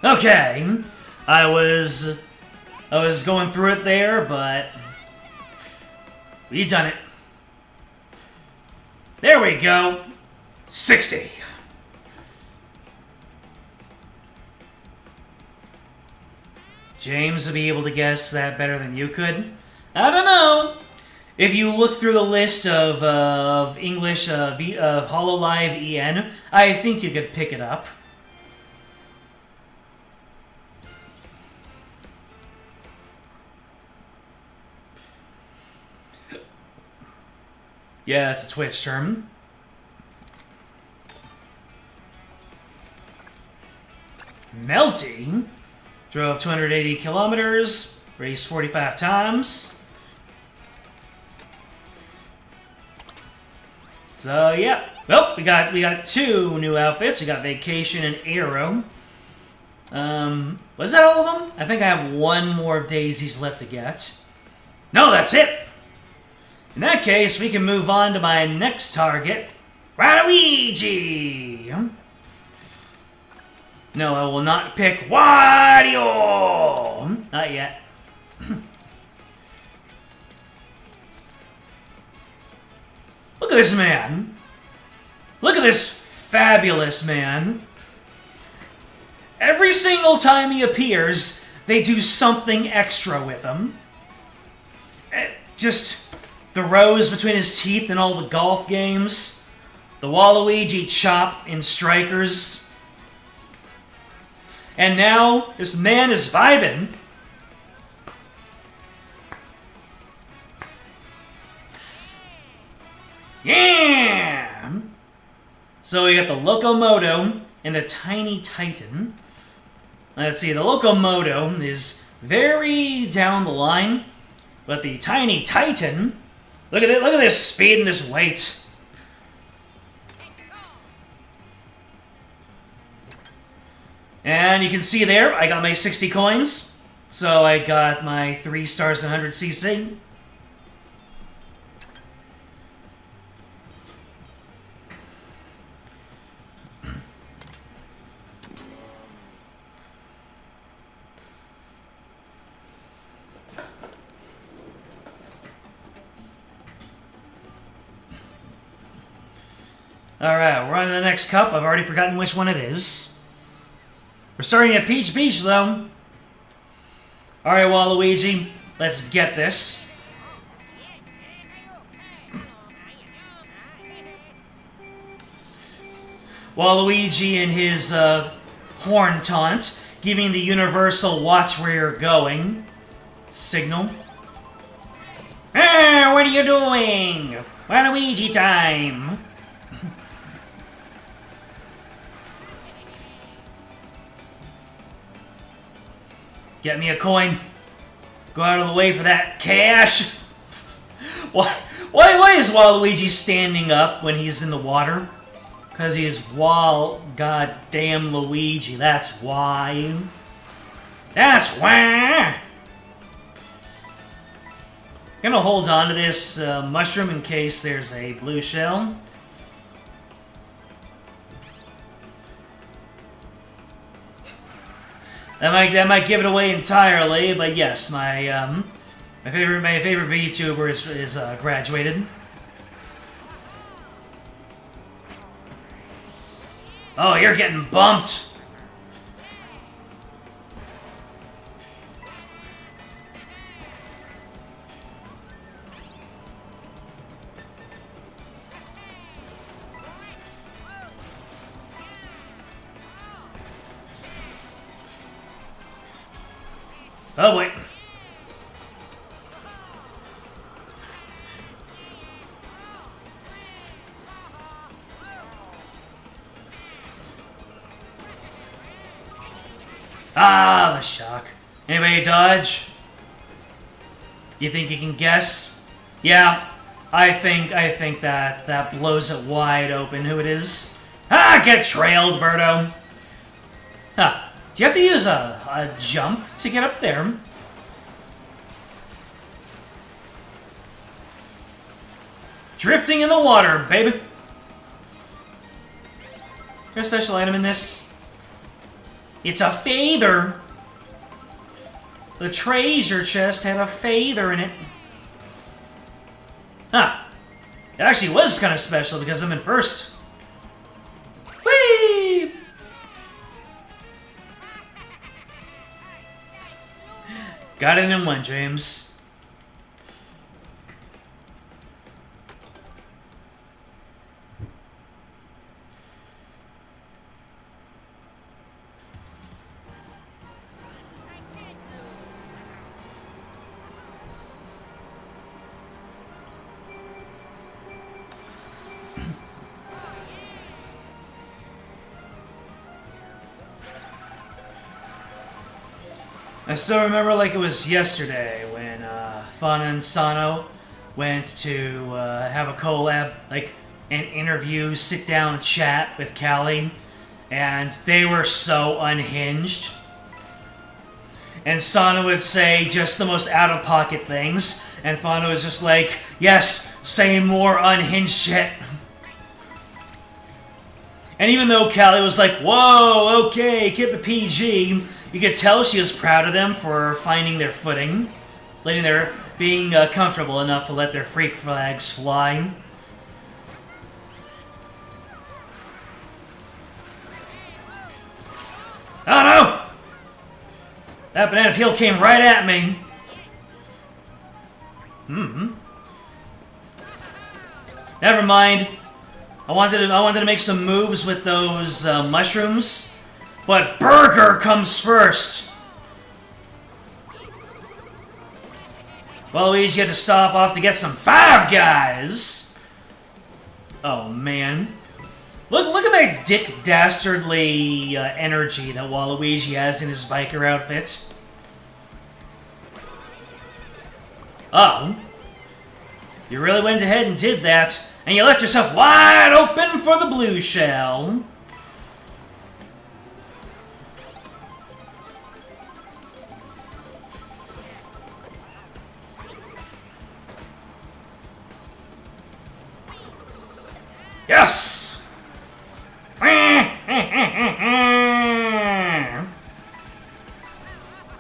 Okay, I was going through it there, but we've done it. There we go. 60. James will be able to guess that better than you could. I don't know. If you look through the list of English of HoloLive EN, I think you could pick it up. Yeah, it's a Twitch term. Melty drove 280 kilometers, raced 45 times. So yeah, well, we got two new outfits. We got Vacation and Arrow. Was that all of them? I think I have one more of Daisy's left to get. No, that's it. In that case, we can move on to my next target, Waluigi! No, I will not pick Wario! Not yet. Look at this man. Look at this fabulous man. Every single time he appears, they do something extra with him. Just... the rows between his teeth in all the golf games. The Waluigi chop in Strikers. And now, this man is vibing. Yeah! So we got the Locomoto and the Tiny Titan. Let's see, the Locomoto is very down the line. But the tiny Titan, look at it! Look at this speed and this weight. And you can see there, I got my 60 coins. So I got my 3 stars and 100 CC. Alright, we're on to the next cup. I've already forgotten which one it is. We're starting at Peach Beach, though. Alright, Waluigi, let's get this. Waluigi and his horn taunt, giving the universal watch where you're going signal. Ah, what are you doing? Waluigi time! Get me a coin. Go out of the way for that cash. Why is Waluigi standing up when he's in the water? Because he's goddamn Luigi. That's why. That's why. Gonna hold on to this mushroom in case there's a blue shell. That might give it away entirely, but yes, my favorite VTuber is graduated. Oh, you're getting bumped. Oh, wait. Ah, the shock. Anybody dodge? You think you can guess? Yeah, I think that blows it wide open who it is. Ah, get trailed, Birdo. Huh. Do you have to use a jump to get up there? Drifting in the water, baby. Is there a special item in this? It's a feather. The treasure chest had a feather in it. Huh. It actually was kind of special because I'm in first. Whee! Got it in one, James. I still remember like it was yesterday when Fauna and Sano went to have a collab, like an interview, sit down chat with Callie, and they were so unhinged. And Sano would say just the most out-of-pocket things, and Fauna was just like, yes, say more unhinged shit. And even though Callie was like, whoa, okay, keep it PG, you could tell she was proud of them for finding their footing, being comfortable enough to let their freak flags fly. Oh no! That banana peel came right at me. Never mind. I wanted to make some moves with those mushrooms. But Burger comes first! Waluigi had to stop off to get some Five Guys! Oh, man. Look at that Dick Dastardly energy that Waluigi has in his biker outfit. Oh. You really went ahead and did that, and you left yourself wide open for the blue shell. Yes!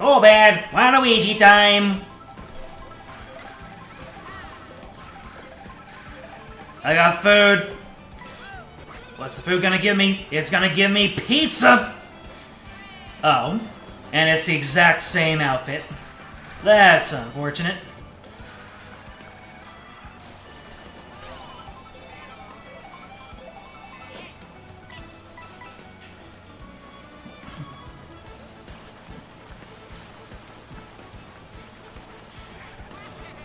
Oh, bad. Waluigi time. I got food. What's the food gonna give me? It's gonna give me pizza! Oh. And it's the exact same outfit. That's unfortunate.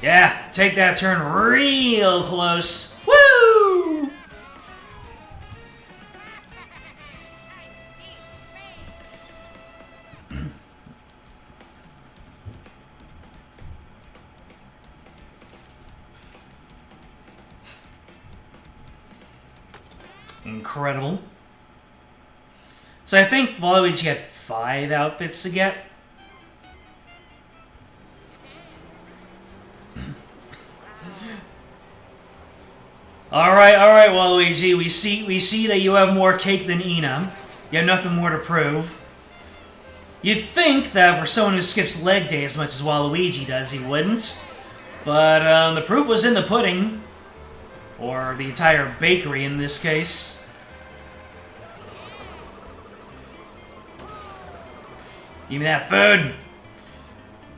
Yeah, take that turn real close. Woo! Incredible. So I think Waluigi had 5 outfits to get. All right, Waluigi. We see that you have more cake than Ina. You have nothing more to prove. You'd think that for someone who skips leg day as much as Waluigi does, he wouldn't. But the proof was in the pudding. Or the entire bakery in this case. Give me that food.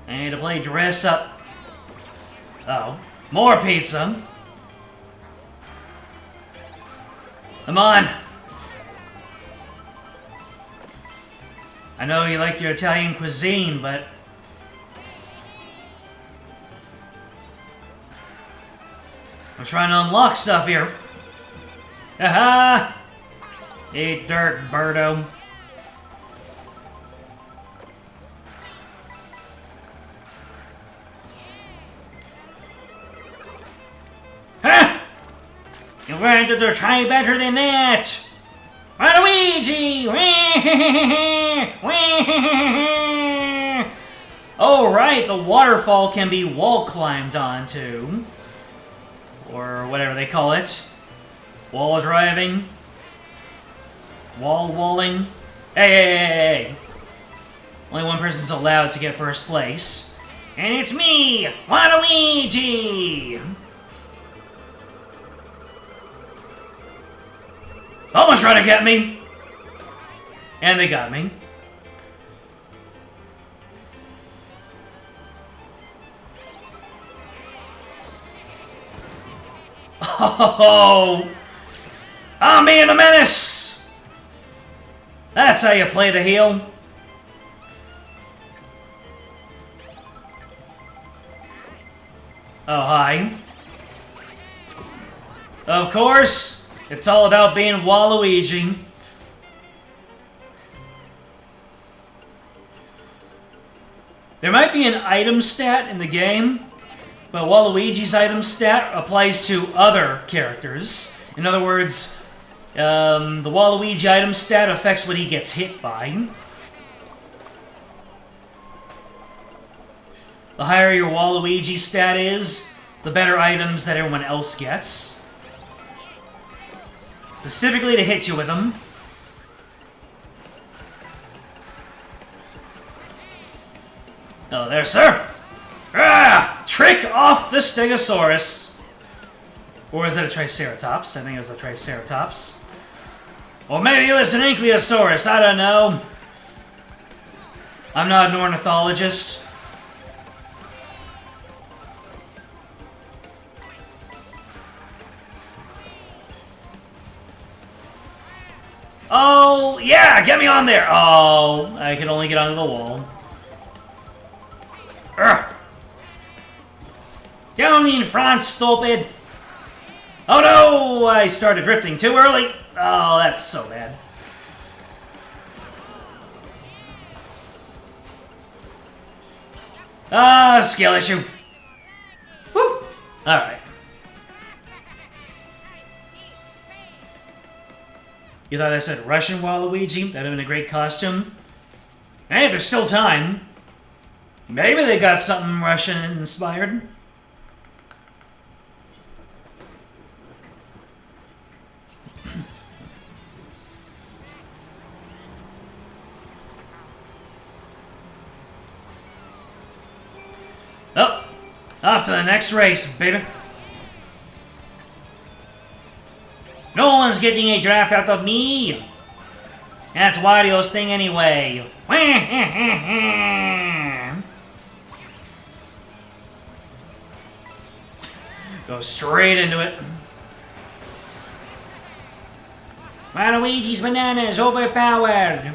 I need to play dress up. Oh, more pizza. Come on! I know you like your Italian cuisine, but... I'm trying to unlock stuff here. Haha! Eat dirt, birdo. Ha! You're going to try better than that! Waluigi! Oh, right, the waterfall can be wall climbed onto. Or whatever they call it. Wall driving. Wall walling. Hey! Only one person's allowed to get first place. And it's me, Waluigi! Almost trying to get me! And they got me. Oh! I'm being a menace! That's how you play the heel. Oh, hi. Of course, it's all about being Waluigi. There might be an item stat in the game, but Waluigi's item stat applies to other characters. In other words, the Waluigi item stat affects what he gets hit by. The higher your Waluigi stat is, the better items that everyone else gets. Specifically to hit you with them. Hello there, sir! Ah! Trick off the Stegosaurus! Or is that a Triceratops? I think it was a Triceratops. Or maybe it was an Ankylosaurus, I don't know. I'm not an ornithologist. Oh, yeah, get me on there! Oh, I can only get onto the wall. Urgh. Down in front, stupid! Oh no! I started drifting too early! Oh, that's so bad. Ah, skill issue. Alright. You thought I said Russian Waluigi? That'd have been a great costume. Hey, there's still time. Maybe they got something Russian-inspired. Oh, off to the next race, baby. No one's getting a draft out of me. That's Wario's thing anyway. Go straight into it. Waluigi's banana is overpowered.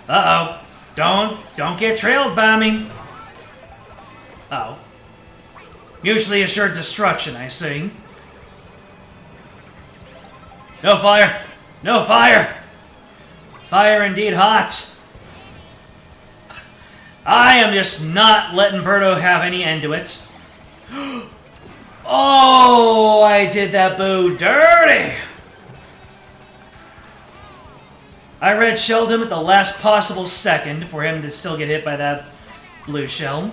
Uh-oh. Don't get trailed by me. Uh-oh. Mutually assured destruction, I see. No fire! No fire! Fire indeed hot. I am just not letting Birdo have any end to it. Oh, I did that boo dirty! I red shelled him at the last possible second for him to still get hit by that blue shell.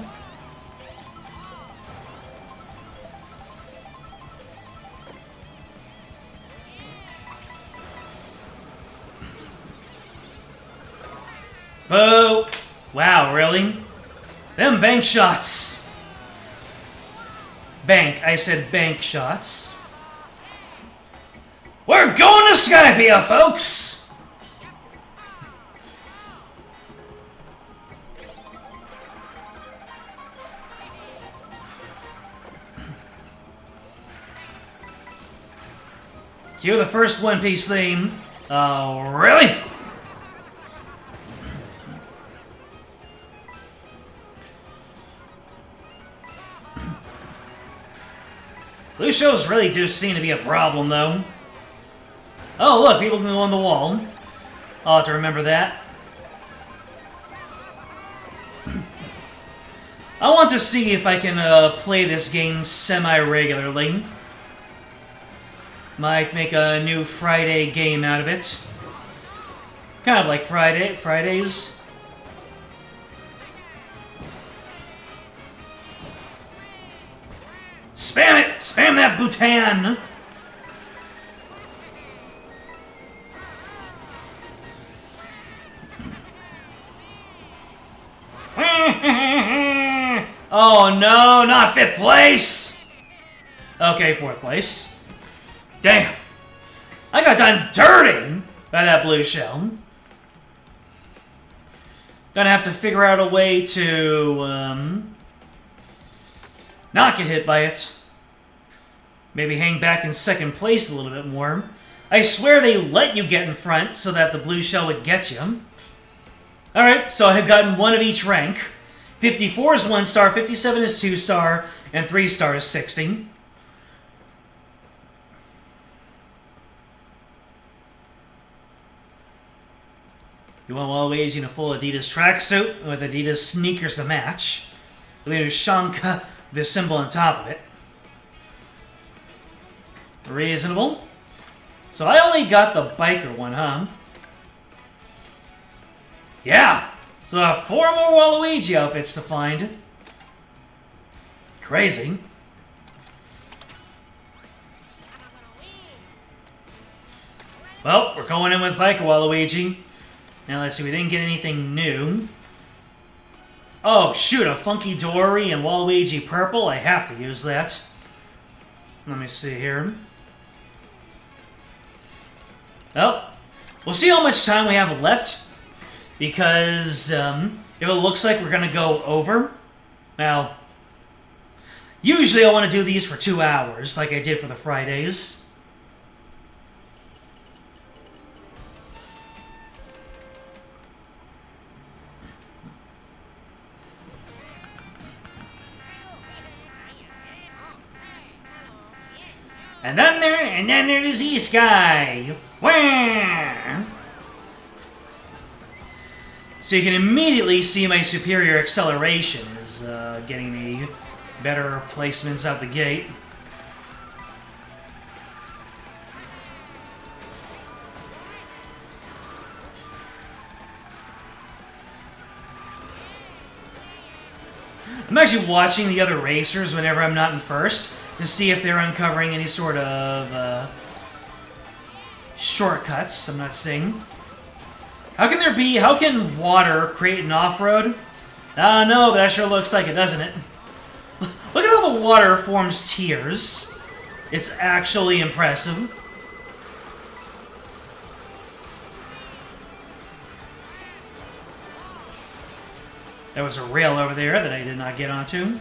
Boo! Wow, really? Them bank shots. Bank. I said bank shots. We're going to Skypia, folks! Cue the first One Piece theme. Oh, really? Blue shows really do seem to be a problem, though. Oh, look, people can go on the wall. I'll have to remember that. I want to see if I can play this game semi-regularly. Might make a new Friday game out of it. Kind of like Fridays. Spam it! Spam that Bhutan! Oh no, not 5th place! Okay, 4th place. Damn! I got done dirty by that blue shell. Gonna have to figure out a way to, not get hit by it. Maybe hang back in 2nd place a little bit more. I swear they let you get in front so that the blue shell would get you. Alright, so I've gotten 1 of each rank. 54 is 1 star, 57 is 2 star, and 3 star is 60. You want Waluigi in a full Adidas tracksuit with Adidas sneakers to match. There's Shanka, the symbol on top of it. Reasonable. So I only got the biker one, huh? Yeah! So I have 4 more Waluigi outfits to find. Crazy. Well, we're going in with biker Waluigi. Now let's see, we didn't get anything new. Oh, shoot, a Funky Dory and Waluigi purple. I have to use that. Let me see here. Well, we'll see how much time we have left. Because if it looks like we're going to go over, well, usually I want to do these for 2 hours, like I did for the Fridays. And then there's the sky. Wah! So you can immediately see my superior acceleration is getting me better placements out the gate. I'm actually watching the other racers whenever I'm not in first to see if they're uncovering any sort of shortcuts. I'm not seeing. How can water create an off-road? No, but that sure looks like it, doesn't it? Look at how the water forms tiers. It's actually impressive. There was a rail over there that I did not get onto.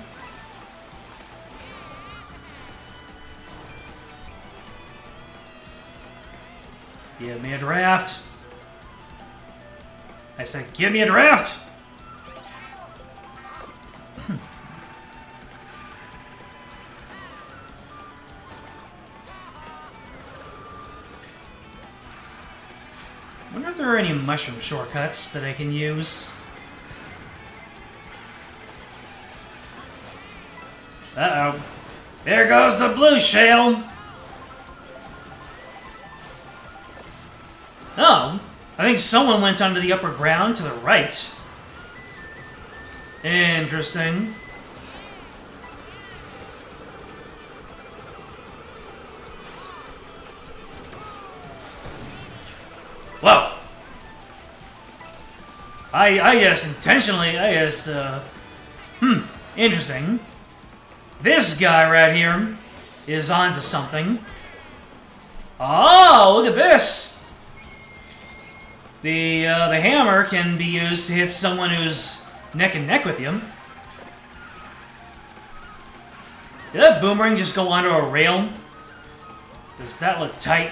Give me a draft. I said, give me a draft! I wonder if there are any mushroom shortcuts that I can use. Uh-oh. There goes the blue shale! Oh, I think someone went onto the upper ground to the right. Interesting. Whoa! I guess intentionally, interesting. This guy right here is onto something. Oh, look at this! The hammer can be used to hit someone who's neck and neck with you. Did that boomerang just go onto a rail? Does that look tight?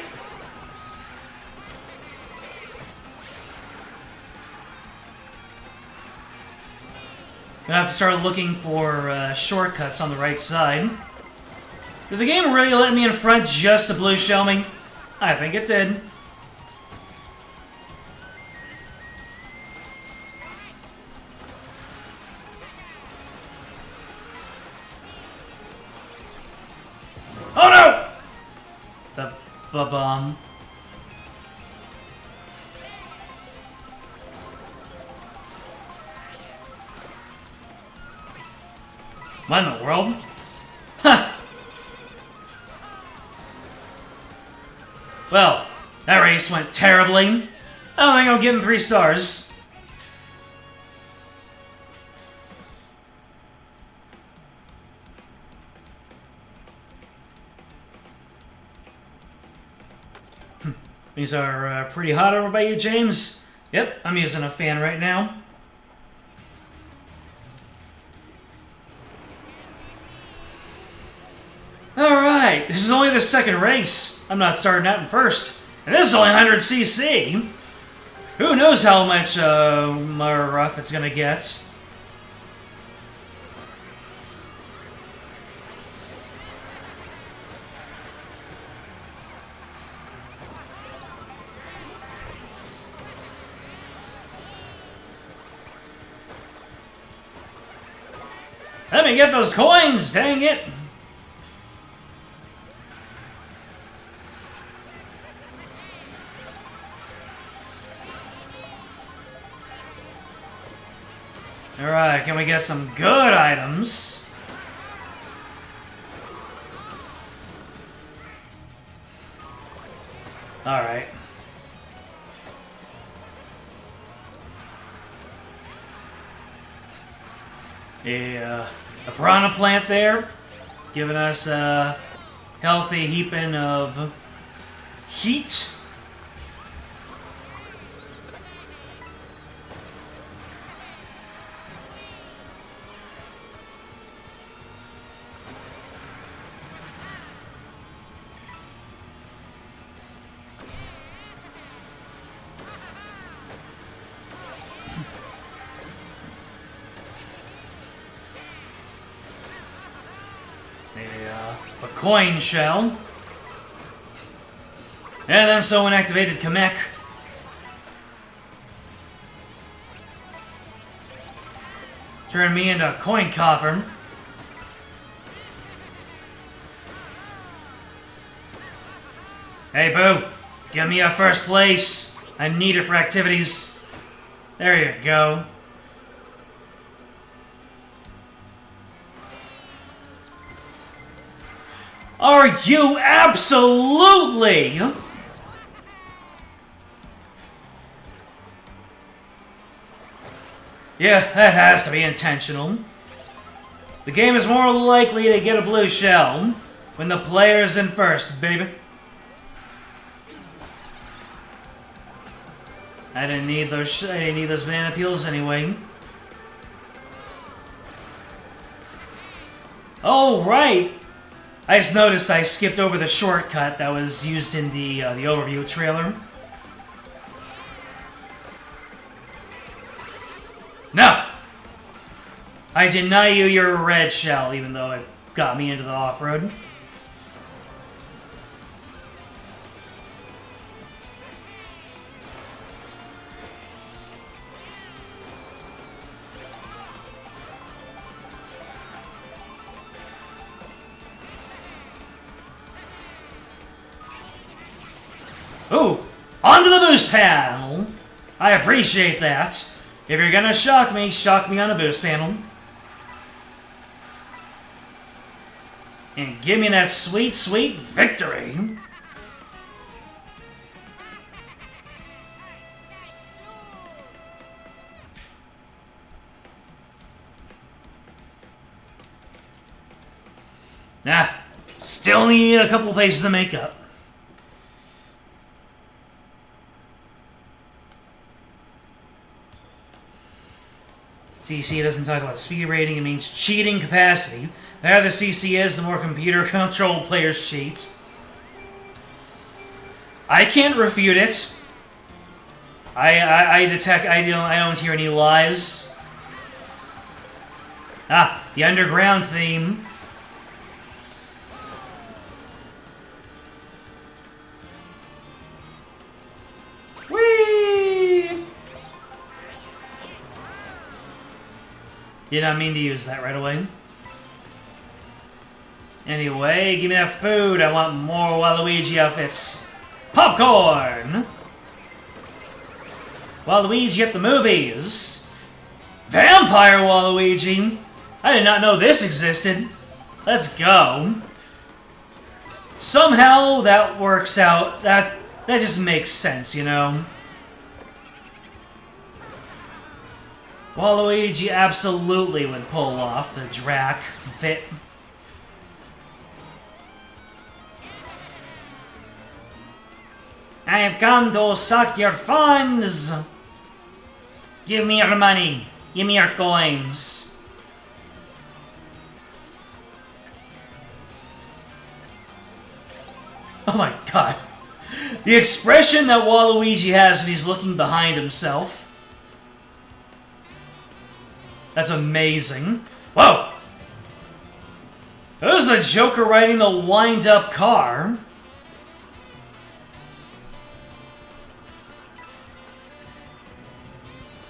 Gonna have to start looking for shortcuts on the right side. Did the game really let me in front just to blue shell me? I think it did. Oh no! The ba-bum. What in the world? Huh! Well, that race went terribly. I don't think I'm getting 3 stars. These are pretty hot over by you, James. Yep, I'm using a fan right now. Alright, this is only the second race. I'm not starting out in first. And this is only 100cc. Who knows how much more rough it's gonna get. Let me get those coins, dang it! Alright, can we get some good items? Alright. A piranha plant there, giving us a healthy heaping of heat. A coin shell. And then someone activated Kamek. Turned me into a coin coffer. Hey, Boo! Give me a first place! I need it for activities. There you go. Are you absolutely? Yeah, that has to be intentional. The game is more likely to get a blue shell when the player's in first, baby. I didn't need those banana peels anyway. Oh, right! I just noticed I skipped over the shortcut that was used in the overview trailer. No! I deny you your red shell, even though it got me into the off-road. Ooh! Onto the boost panel! I appreciate that. If you're gonna shock me on a boost panel. And give me that sweet, sweet victory. Nah, still need a couple pages of makeup. CC doesn't talk about speed rating, it means cheating capacity. The higher the CC is, the more computer-controlled players cheat. I can't refute it. I don't hear any lies. Ah, the underground theme. Whee! Did not mean to use that right away. Anyway, give me that food. I want more Waluigi outfits. Popcorn! Waluigi at the movies. Vampire Waluigi. I did not know this existed. Let's go. Somehow that works out. That just makes sense, you know? Waluigi absolutely would pull off the Drac fit. I have come to suck your funds! Give me your money. Give me your coins. Oh my god. The expression that Waluigi has when he's looking behind himself. That's amazing. Whoa! Who's the Joker riding the wind-up car?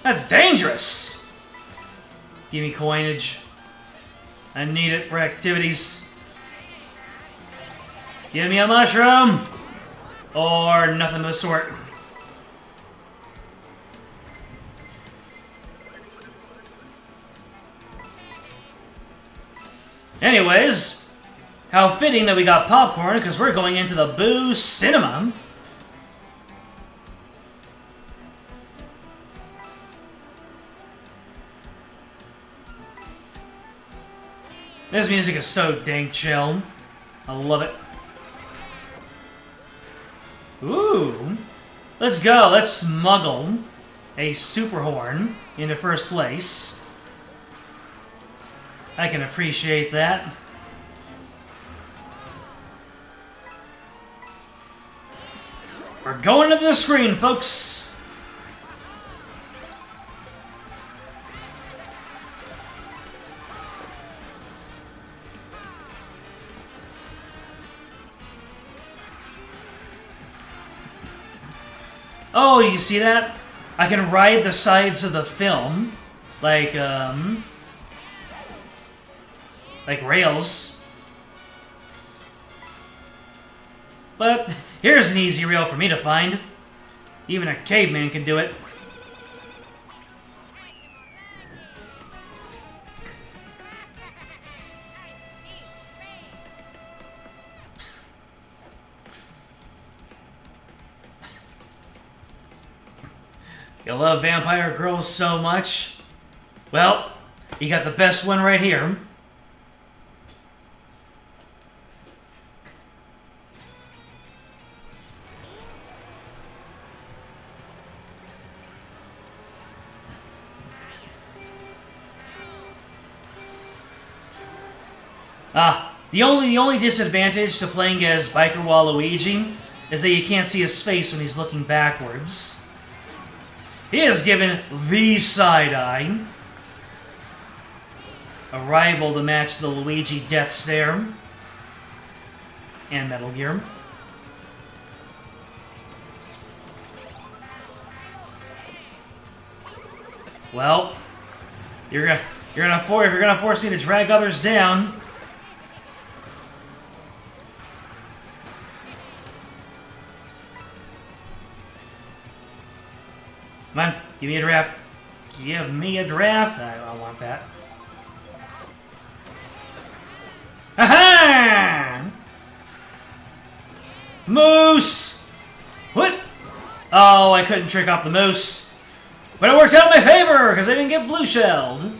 That's dangerous! Give me coinage. I need it for activities. Give me a mushroom! Or nothing of the sort. Anyways, how fitting that we got popcorn, because we're going into the Boo Cinema. This music is so dang chill. I love it. Ooh. Let's go. Let's smuggle a super horn into first place. I can appreciate that. We're going to the screen, folks. Oh, you see that? I can ride the sides of the film, like rails. But here's an easy rail for me to find. Even a caveman can do it. You love vampire girls so much? Well, you got the best one right here. The only disadvantage to playing as Biker Waluigi is that you can't see his face when he's looking backwards. He is given the side eye. A rival to match the Luigi Death Stare. And Metal Gear. Well, if you're gonna force me to drag others down. Come on, give me a draft. Give me a draft. I want that. Aha! Moose! What? Oh, I couldn't trick off the moose. But it worked out in my favor, because I didn't get blue shelled.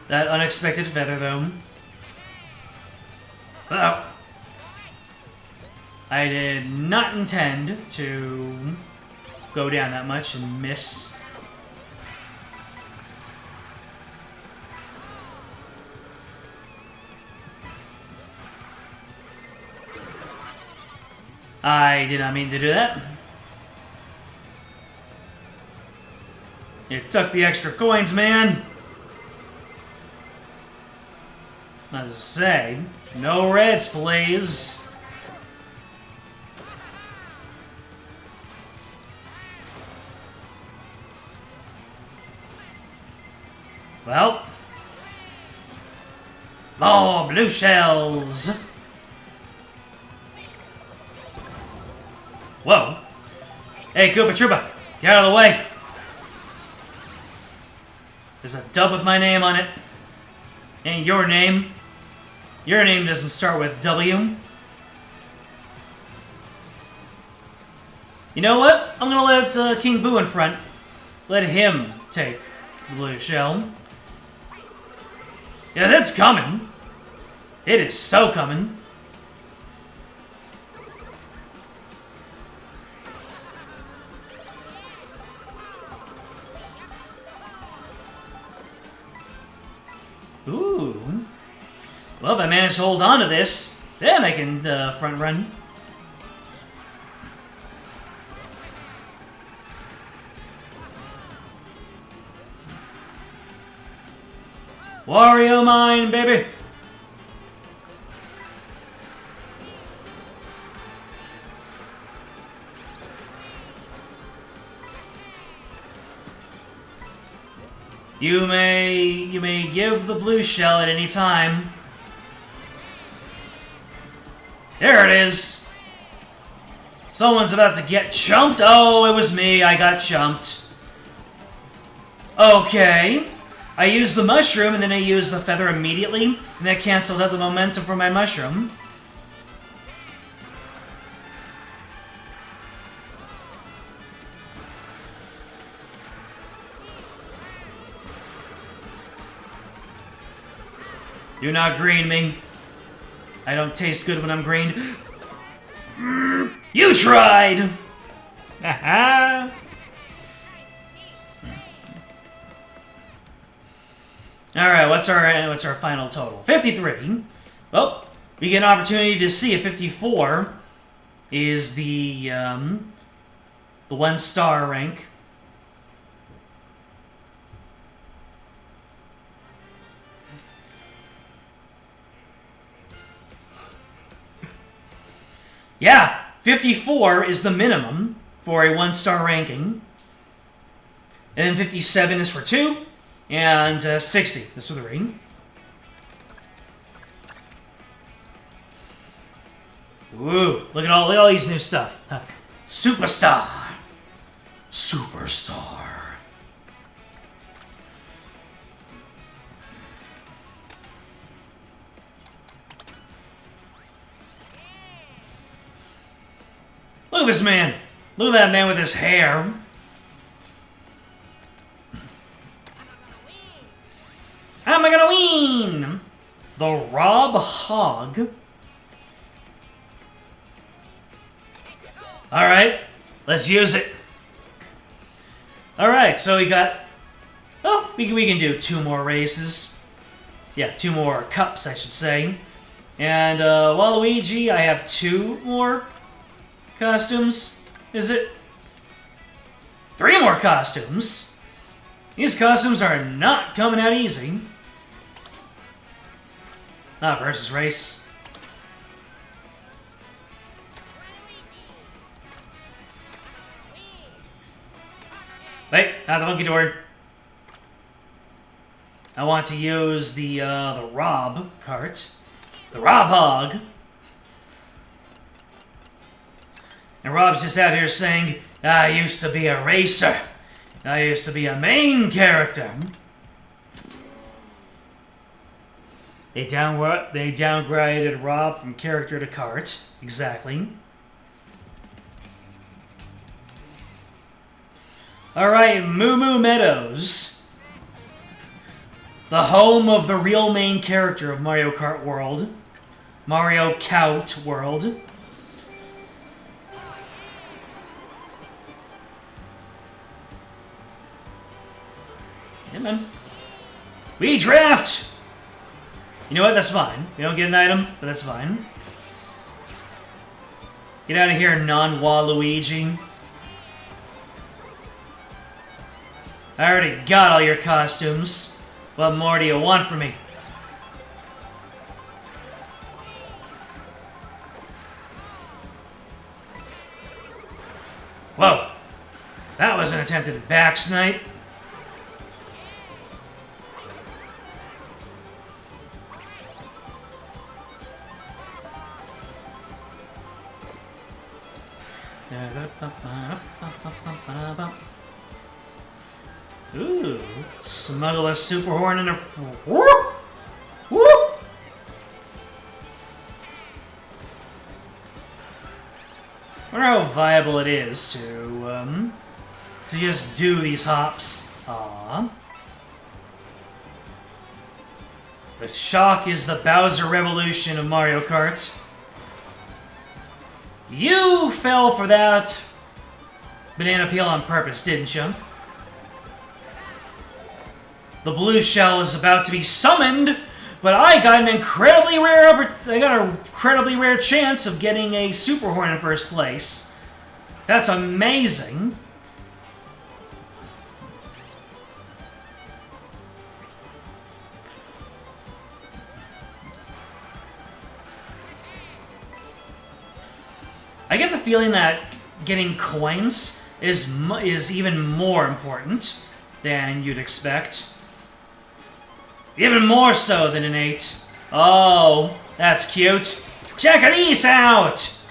That unexpected feather, though. Oh. I did not intend to go down that much and miss. I did not mean to do that. You took the extra coins, man. As I say, no reds, please. Well. More blue shells. Whoa. Hey, Koopa Troopa, get out of the way. There's a dub with my name on it. Ain't your name. Your name doesn't start with W. You know what? I'm gonna let King Boo in front. Let him take the blue shell. Yeah, that's coming. It is so coming. Ooh. Well, if I manage to hold on to this, then I can front run. Wario mine, baby! You may give the blue shell at any time. There it is. Someone's about to get chumped. Oh, it was me. I got chumped. Okay. I used the mushroom and then I used the feather immediately, and that canceled out the momentum for my mushroom. Do not green me. I don't taste good when I'm green. You tried! Haha! Alright, what's our final total? 53. Well, we get an opportunity to see if 54 is the 1-star rank. Yeah, 54 is the minimum for a 1-star ranking. And then 57 is for 2, and 60 is for 3. Ooh, look at all these new stuff. Superstar. Superstar. Look at this man. Look at that man with his hair. How am I gonna win? The Rob Hog. Alright, let's use it. Alright, so we got... Well, we can do 2 more races. Yeah, 2 more cups, I should say. And Waluigi, I have 2 more costumes. Is it? 3 more costumes. These costumes are not coming out easy. Not versus race. Wait, not the monkey door. I want to use the Rob cart. The Rob Hog. And Rob's just out here saying, I used to be a racer. I used to be a main character. They downgraded Rob from character to cart. Exactly. Alright, Moo Moo Meadows. The home of the real main character of Mario Kart World. Mario Cowt World. Yeah, man. We draft! You know what? That's fine. We don't get an item, but that's fine. Get out of here, non-Waluigi. I already got all your costumes. What more do you want from me? Whoa. That was an attempted back snipe. Ooh, smuggle a super horn in a... Woo! Woo! Wonder how viable it is to just do these hops. Aww. The shock is the Bowser Revolution of Mario Kart. You fell for that banana peel on purpose, didn't you? The blue shell is about to be summoned, but I got an incredibly rare chance of getting a super horn in first place. That's amazing. I get the feeling that getting coins is even more important than you'd expect. Even more so than an 8. Oh, that's cute. Check these out!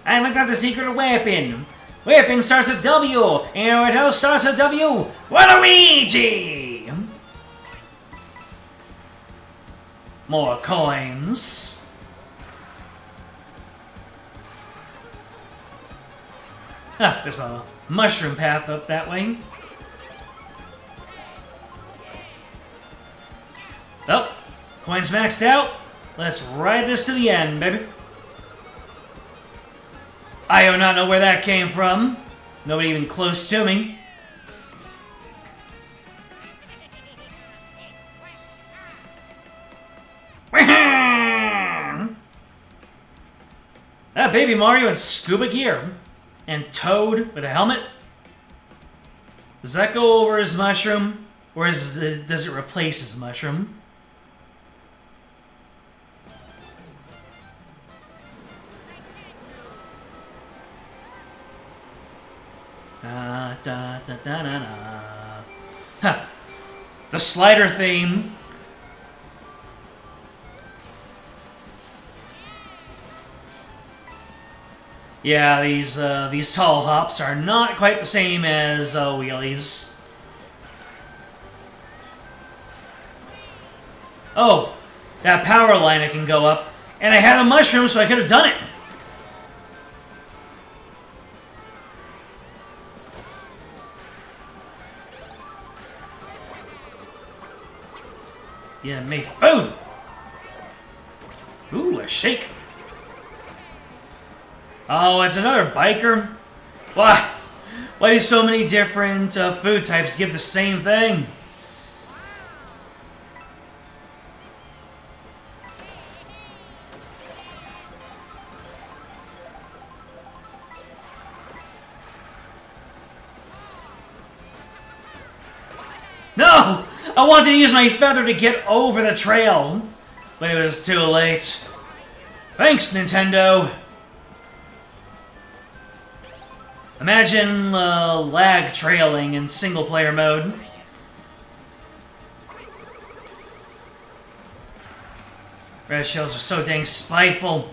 I looked at the secret weapon. Weapon starts with W, and it starts with W. Waluigi! More coins. Ah, there's a mushroom path up that way. Oh, coins maxed out. Let's ride this to the end, baby. I do not know where that came from. Nobody even close to me. That Baby Mario in scuba gear. And Toad with a helmet. Does that go over his mushroom? Or does it replace his mushroom? Da, da, da, da, da, da. Huh. The slider theme. Yeah, these tall hops are not quite the same as wheelies. Oh, that power line I can go up, and I had a mushroom, so I could have done it. Yeah, make food. Ooh, a shake. Oh, it's another biker? Why? Why do so many different food types give the same thing? No! I wanted to use my feather to get over the trail, but it was too late. Thanks, Nintendo. Imagine lag trailing in single-player mode. Red shells are so dang spiteful.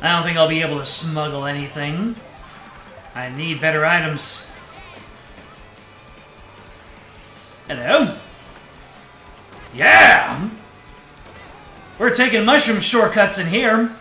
I don't think I'll be able to smuggle anything. I need better items. Hello? Yeah! We're taking mushroom shortcuts in here.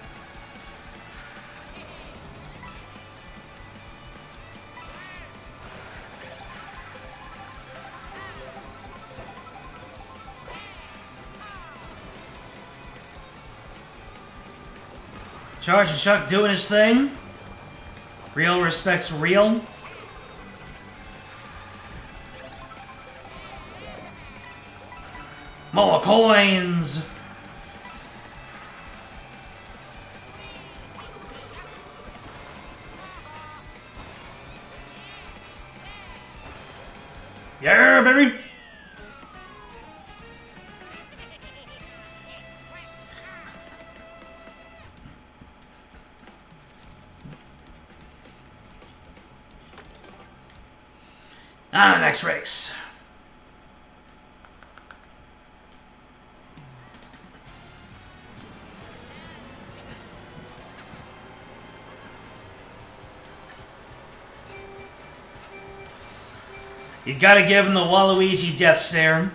Charge and Chuck doing his thing. Real respects real. More coins! Yeah, baby! On the next race. You gotta give him the Waluigi death stare.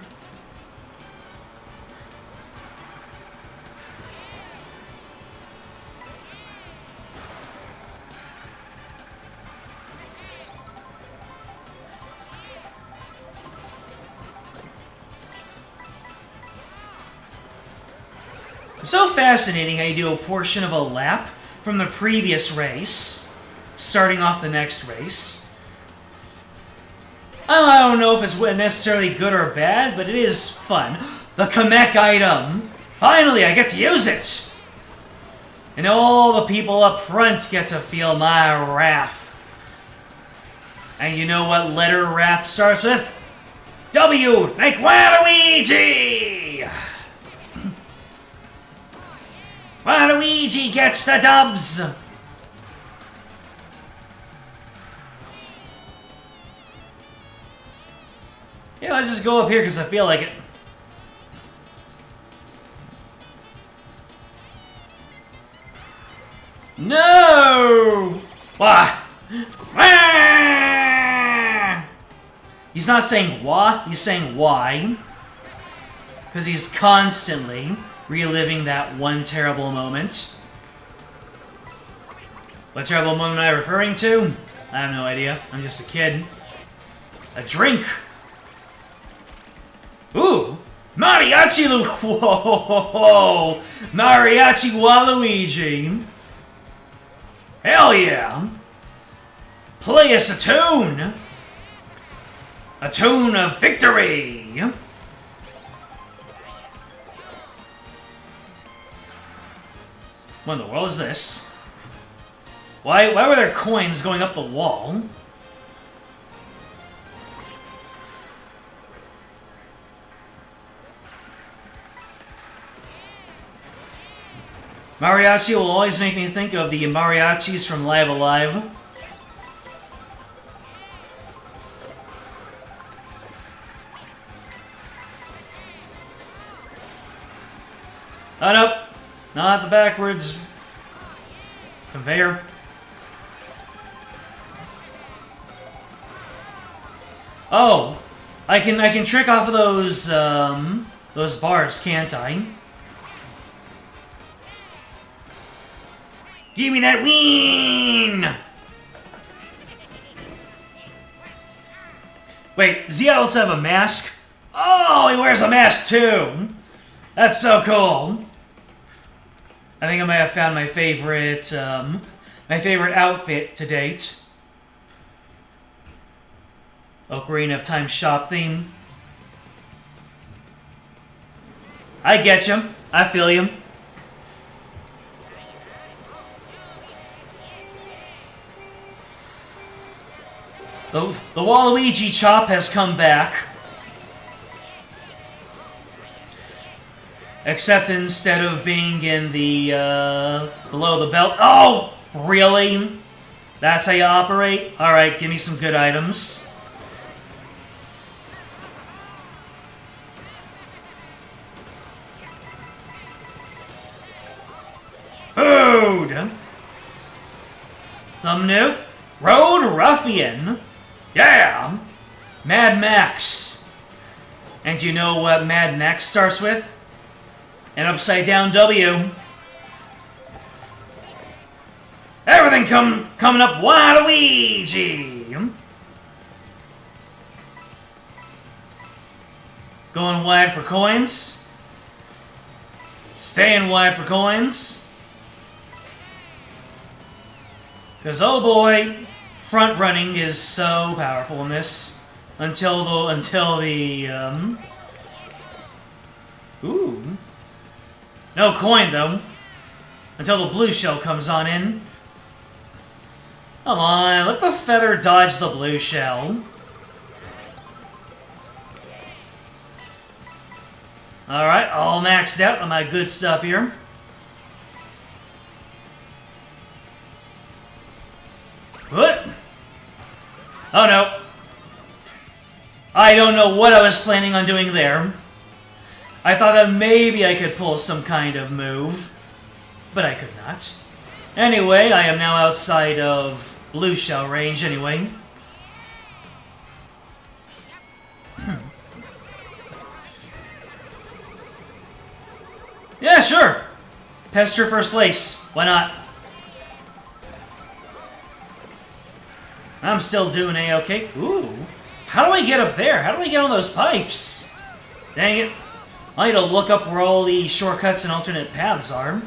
It's so fascinating how you do a portion of a lap from the previous race, starting off the next race. I don't know if it's necessarily good or bad, but it is fun. The Kamek item! Finally, I get to use it! And all the people up front get to feel my wrath. And you know what letter wrath starts with? W, like Waluigi! Waluigi gets the dubs! Yeah, let's just go up here because I feel like it. No! Wah! Wah! He's not saying wah, he's saying why. Because he's constantly reliving that one terrible moment. What terrible moment am I referring to? I have no idea. I'm just a kid. A drink! Ooh! Mariachi Whoa! Mariachi Waluigi! Hell yeah! Play us a tune! A tune of victory! What in the world is this? Why were there coins going up the wall? Mariachi will always make me think of the mariachis from Live Alive. Oh, nope. Not the backwards conveyor. Oh, I can trick off of those bars, can't I? Give me that ween! Wait, does he also have a mask? Oh, he wears a mask too! That's so cool! I think I might have found my favorite outfit to date. Ocarina of Time shop theme. I get you. I feel you. The Waluigi chop has come back. Except instead of being in the, below the belt... Oh! Really? That's how you operate? Alright, give me some good items. Food! Something new? Road Ruffian? Yeah! Mad Max. And you know what Mad Max starts with? An upside down W. Everything coming up Waluigi! Going wide for coins. Staying wide for coins. Because, oh boy, front running is so powerful in this. Until the ooh. No coin, though. Until the blue shell comes on in. Come on, let the feather dodge the blue shell. Alright, all maxed out on my good stuff here. What? Oh no. I don't know what I was planning on doing there. I thought that maybe I could pull some kind of move, but I could not. Anyway, I am now outside of blue shell range anyway. Yeah, sure. Pester first place. Why not? I'm still doing A-okay. Ooh. How do I get up there? How do I get on those pipes? Dang it. I need to look up where all the shortcuts and alternate paths are.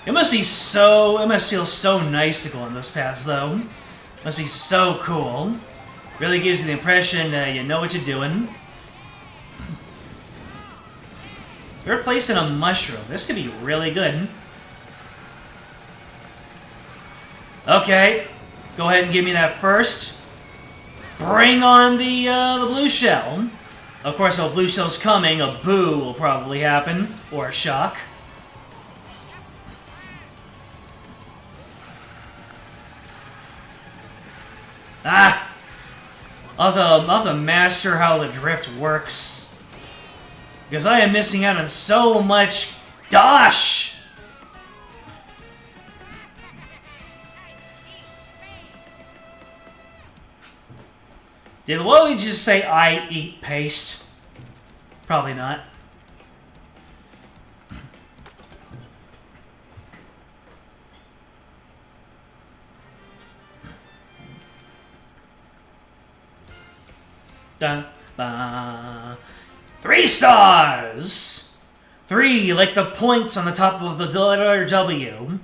It must feel so nice to go on those paths, though. It must be so cool. Really gives you the impression you know what you're doing. They're replacing a mushroom. This could be really good. Okay. Go ahead and give me that first. Bring on the blue shell. Of course, if a blue shell's coming, a boo will probably happen. Or a shock. Ah! I'll have to master how the drift works. Because I am missing out on so much dosh! Did Waluigi just say, I eat paste? Probably not. Dun, ba. 3 stars! 3, like the points on the top of the letter W.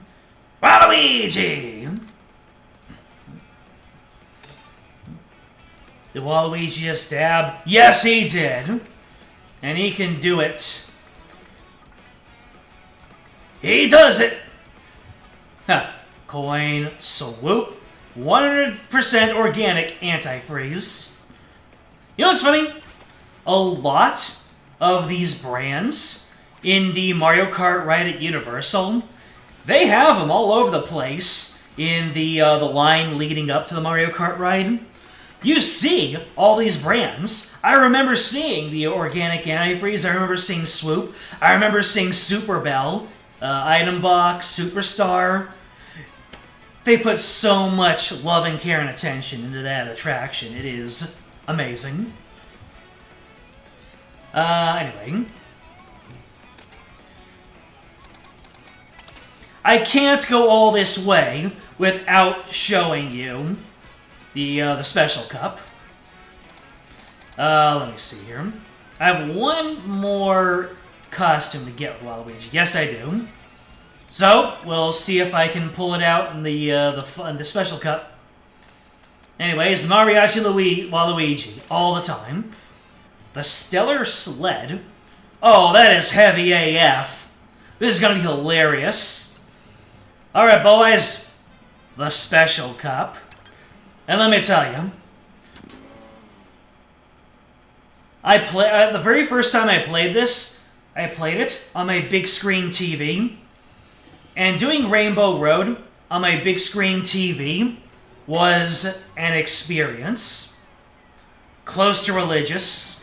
Waluigi! Did Waluigi just dab? Yes, he did! And he can do it. He does it! Huh. Coin swoop. 100% organic antifreeze. You know what's funny? A lot of these brands in the Mario Kart ride at Universal, they have them all over the place in the line leading up to the Mario Kart ride. You see all these brands. I remember seeing the organic antifreeze. I remember seeing Swoop. I remember seeing Super Bell, Item Box, Superstar. They put so much love and care and attention into that attraction. It is amazing. Anyway. I can't go all this way without showing you the special cup. Let me see here. I have one more costume to get with Waluigi. Yes, I do. So, we'll see if I can pull it out in the special cup. Anyways, Mariachi Waluigi, all the time. The Stellar Sled. Oh, that is heavy AF. This is gonna be hilarious. Alright, boys. The special cup. And let me tell you, the very first time I played this, I played it on my big screen TV. And doing Rainbow Road on my big screen TV was an experience. Close to religious.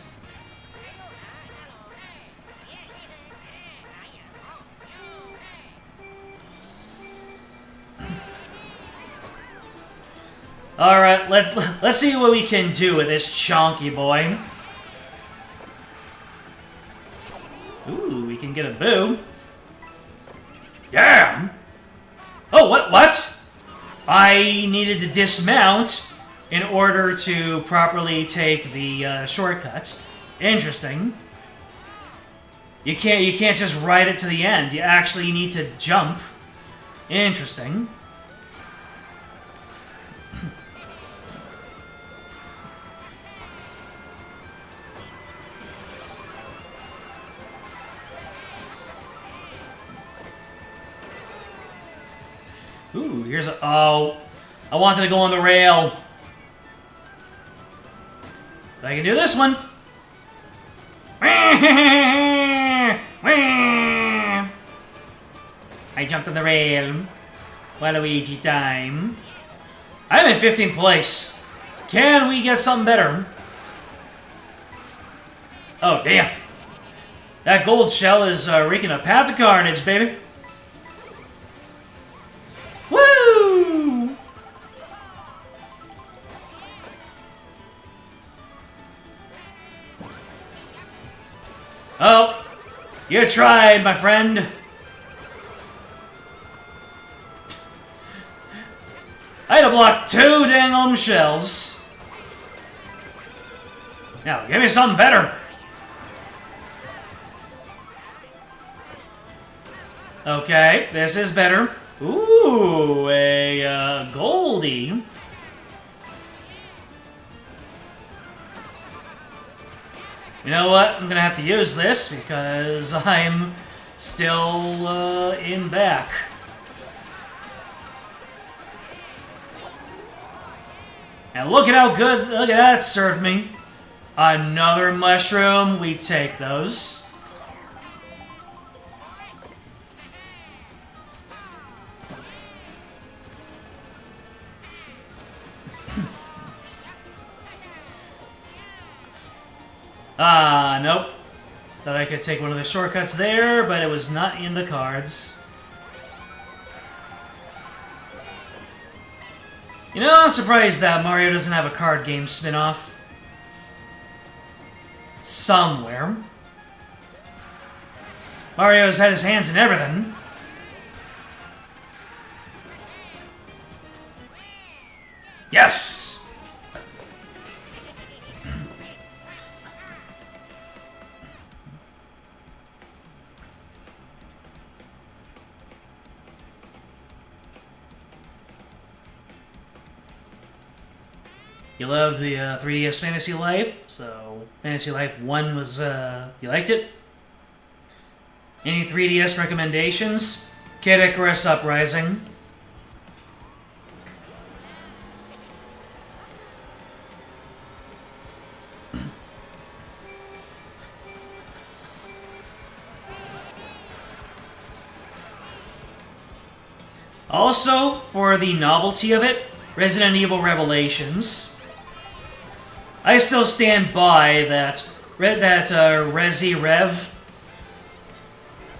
Alright, let's see what we can do with this chonky boy. Ooh, we can get a boo. Yeah! Oh, what? I needed to dismount in order to properly take the shortcut. Interesting. You can't just ride it to the end. You actually need to jump. Interesting. Ooh, here's a... Oh, I wanted to go on the rail. But I can do this one. I jumped on the rail. Waluigi time. I'm in 15th place. Can we get something better? Oh, damn. That gold shell is wreaking a path of carnage, baby. Oh, you tried, my friend. I had to block 2 dang shells. Now, give me something better. Okay, this is better. Ooh, a Goldie. You know what? I'm gonna have to use this because I'm still in back. And look at how good, look at that served me. Another mushroom, we take those. Nope. Thought I could take one of the shortcuts there, but it was not in the cards. You know, I'm surprised that Mario doesn't have a card game spin-off. Somewhere. Mario's had his hands in everything. Yes! You loved the 3DS Fantasy Life, so Fantasy Life 1 was, you liked it? Any 3DS recommendations? Kid Icarus Uprising. Also, for the novelty of it, Resident Evil Revelations. I still stand by that Resi Rev.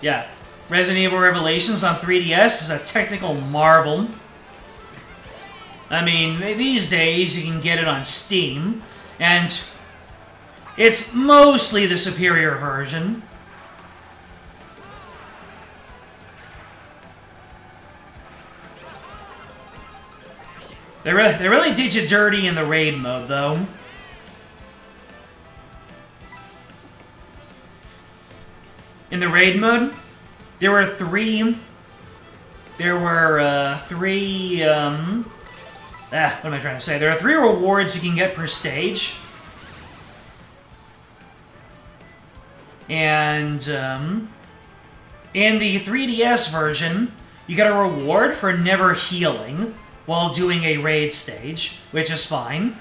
Yeah, Resident Evil Revelations on 3DS is a technical marvel. I mean, these days you can get it on Steam, and it's mostly the superior version. They really did you dirty in the raid mode, though. In the raid mode, there were three... what am I trying to say? There are 3 rewards you can get per stage. And, in the 3DS version, you get a reward for never healing while doing a raid stage, which is fine.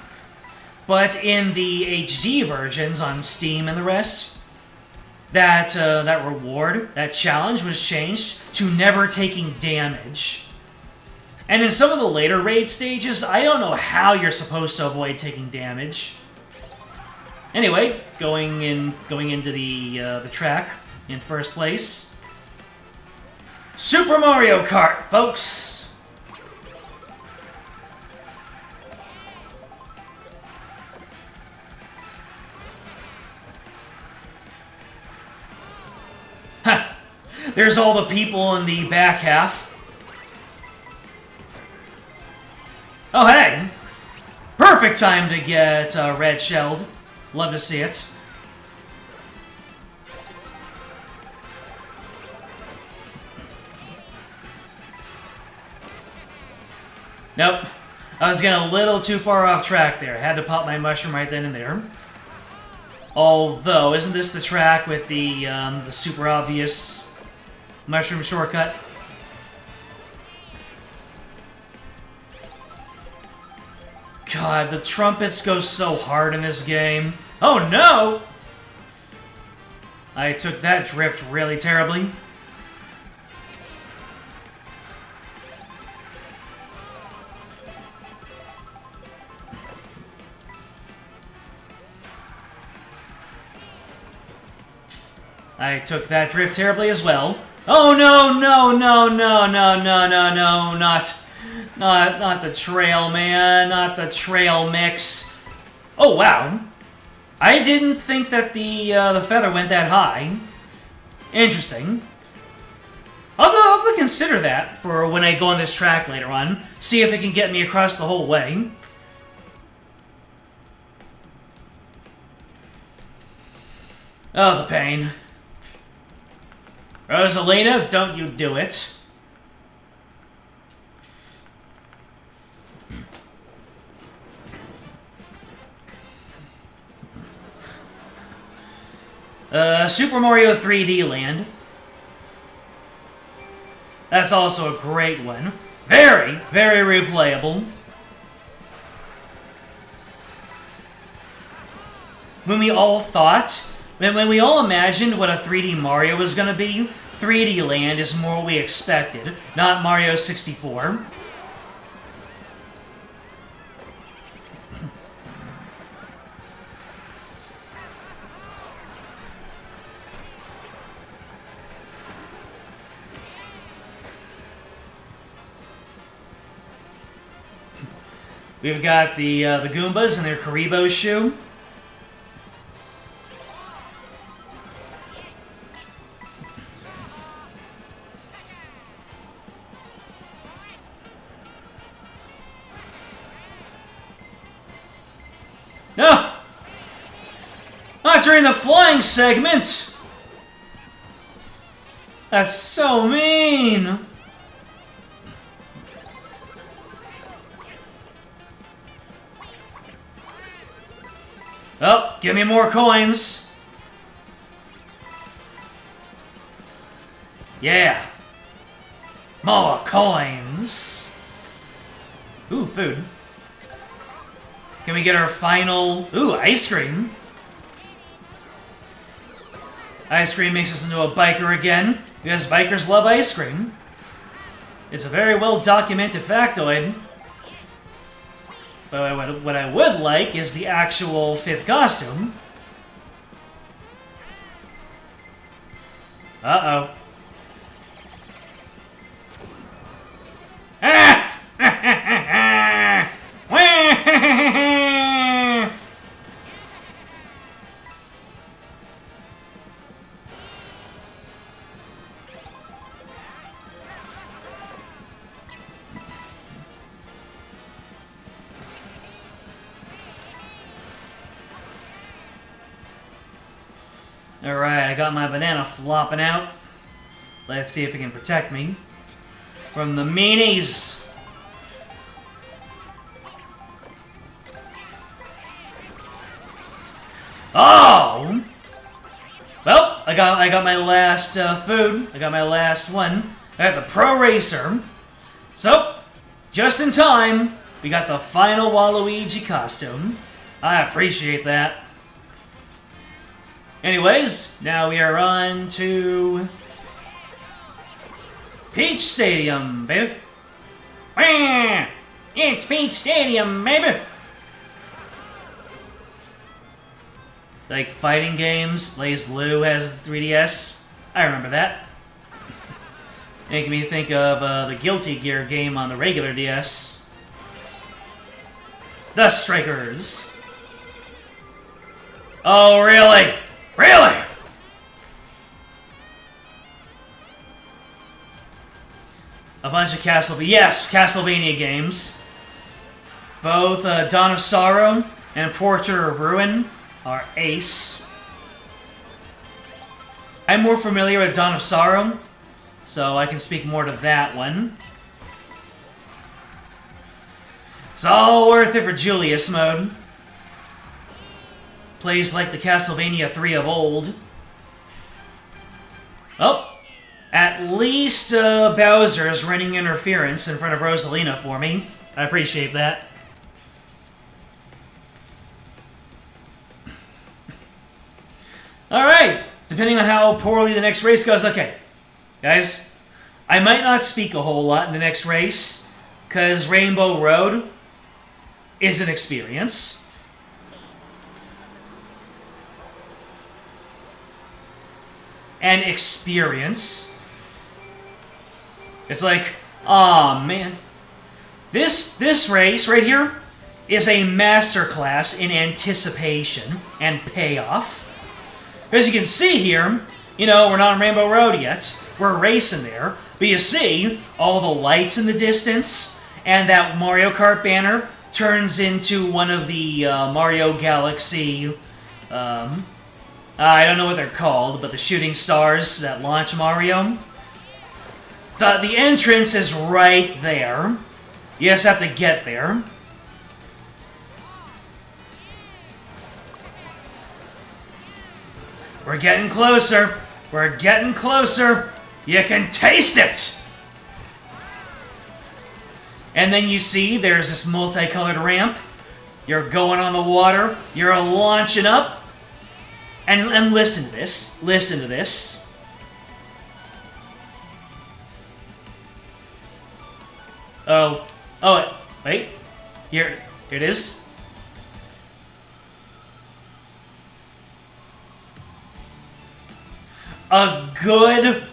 But in the HD versions on Steam and the rest, that reward, that challenge was changed to never taking damage. And in some of the later raid stages, I don't know how you're supposed to avoid taking damage. Anyway, going into the track in first place. Super Mario Kart, folks! There's all the people in the back half. Oh, hey! Perfect time to get red shelled. Love to see it. Nope. I was getting a little too far off track there. Had to pop my mushroom right then and there. Although, isn't this the track with the super obvious mushroom shortcut? God, the trumpets go so hard in this game. Oh no! I took that drift really terribly. I took that drift terribly as well. Oh no, no, no, no, no, no, no, no, not the trail, man, not the trail mix. Oh wow. I didn't think that the feather went that high. Interesting. I'll have to consider that for when I go on this track later on. See if it can get me across the whole way. Oh, the pain. Rosalina, don't you do it. Super Mario 3D Land. That's also a great one. Very, very replayable. When we all thought, when we all imagined what a 3D Mario was gonna be, 3D Land is more what we expected, not Mario 64. We've got the Goombas and their Karibo shoe. No! Not during the flying segment! That's so mean! Oh, give me more coins. Yeah. More coins. Ooh, food. Can we get our final... Ooh, ice cream. Ice cream makes us into a biker again, because bikers love ice cream. It's a very well-documented factoid. But what I would like is the actual 5th costume. Uh-oh. Alright, I got my banana flopping out. Let's see if it can protect me from the meanies. Oh! Well, I got my last food. I got my last one. I got the Pro Racer. So, just in time, we got the final Waluigi costume. I appreciate that. Anyways, now we are on to Peach Stadium, baby. Wah! It's Peach Stadium, baby. Like fighting games, BlazBlue has 3DS. I remember that. Making me think of the Guilty Gear game on the regular DS. The Strikers. Oh, really? Really? A bunch of Castlevania games. Both Dawn of Sorrow and Portrait of Ruin are ace. I'm more familiar with Dawn of Sorrow, so I can speak more to that one. It's all worth it for Julius mode. Plays like the Castlevania 3 of old. Oh, at least Bowser is running interference in front of Rosalina for me. I appreciate that. Alright, depending on how poorly the next race goes. Okay, guys, I might not speak a whole lot in the next race, because Rainbow Road is an experience. An experience. It's like, aw, man. This race right here is a masterclass in anticipation and payoff. As you can see here, you know, we're not on Rainbow Road yet. We're racing there. But you see all the lights in the distance, and that Mario Kart banner turns into one of the Mario Galaxy... I don't know what they're called, but the shooting stars that launch Mario. The entrance is right there. You just have to get there. We're getting closer. We're getting closer. You can taste it! And then you see there's this multicolored ramp. You're going on the water. You're launching up. And listen to this. Listen to this. Oh, wait. Here it is. A good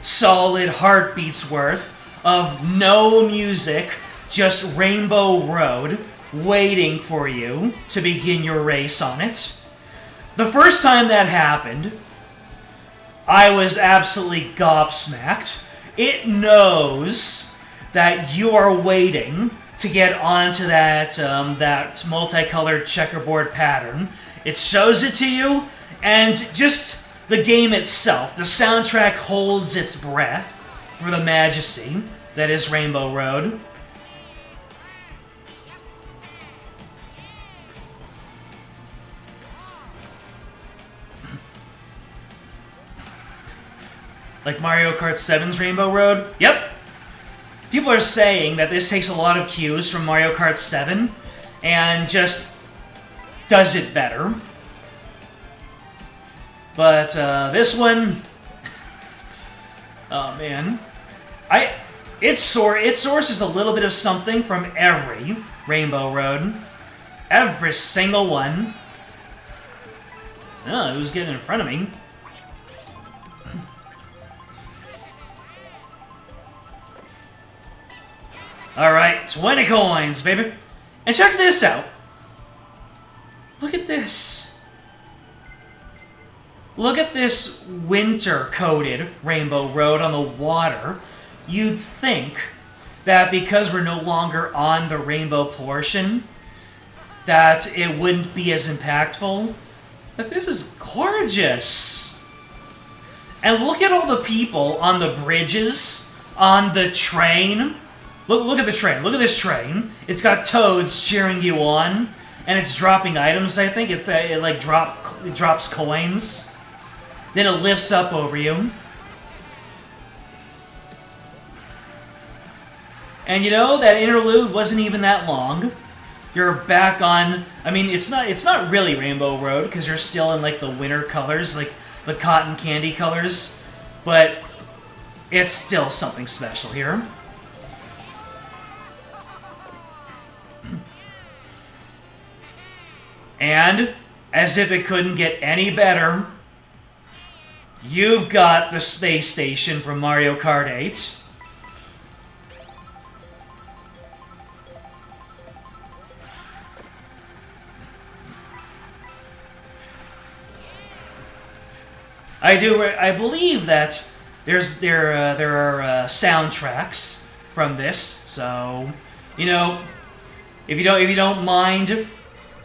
solid heartbeat's worth of no music, just Rainbow Road waiting for you to begin your race on it. The first time that happened, I was absolutely gobsmacked. It knows that you are waiting to get onto that that multicolored checkerboard pattern. It shows it to you, and just the game itself, the soundtrack holds its breath for the majesty that is Rainbow Road. Like Mario Kart 7's Rainbow Road? Yep. People are saying that this takes a lot of cues from Mario Kart 7 and just does it better. But this one, oh man, its source is a little bit of something from every Rainbow Road, every single one. Oh, who's getting in front of me? Alright, 20 coins, baby. And check this out. Look at this. Look at this winter-coated Rainbow Road on the water. You'd think that because we're no longer on the rainbow portion, that it wouldn't be as impactful. But this is gorgeous. And look at all the people on the bridges, on the train. Look at the train. Look at this train. It's got toads cheering you on, and it's dropping items. I think it drops coins. Then it lifts up over you. And you know, that interlude wasn't even that long. You're back on. I mean, it's not really Rainbow Road because you're still in like the winter colors, like the cotton candy colors, but it's still something special here. And, as if it couldn't get any better, you've got the space station from Mario Kart 8. I believe that there are soundtracks from this, so you know, if you don't mind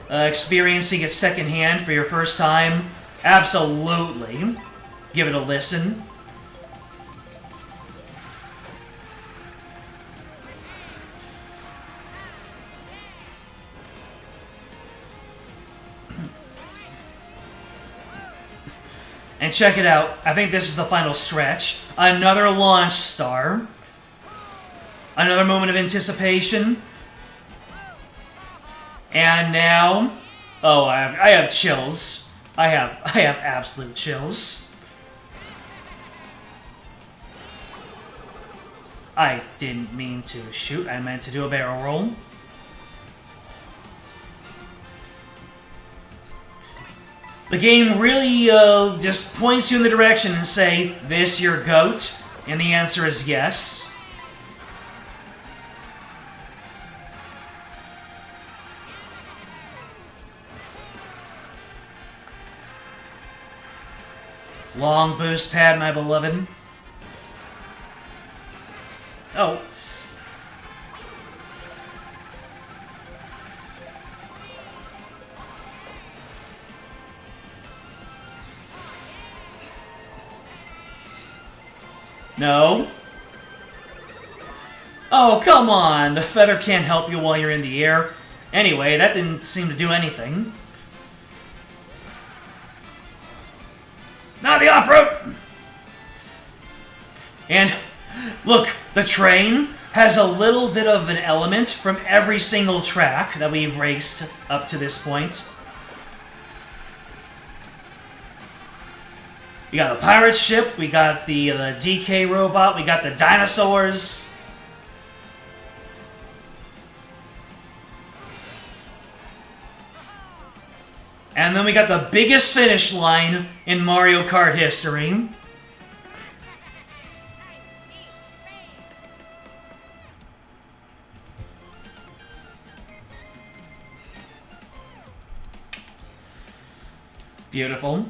experiencing it secondhand for your first time, absolutely give it a listen. And check it out. I think this is the final stretch. Another launch star. Another moment of anticipation. And now, oh, I have chills. I have absolute chills. I didn't mean to shoot. I meant to do a barrel roll. The game really just points you in the direction and say, "This your goat?" And the answer is yes. Long boost pad, my beloved. Oh. No. Oh, come on. The feather can't help you while you're in the air. Anyway, that didn't seem to do anything. Now the off-road! And look, the train has a little bit of an element from every single track that we've raced up to this point. We got a pirate ship, we got the DK robot, we got the dinosaurs. And then we got the biggest finish line in Mario Kart history. Beautiful.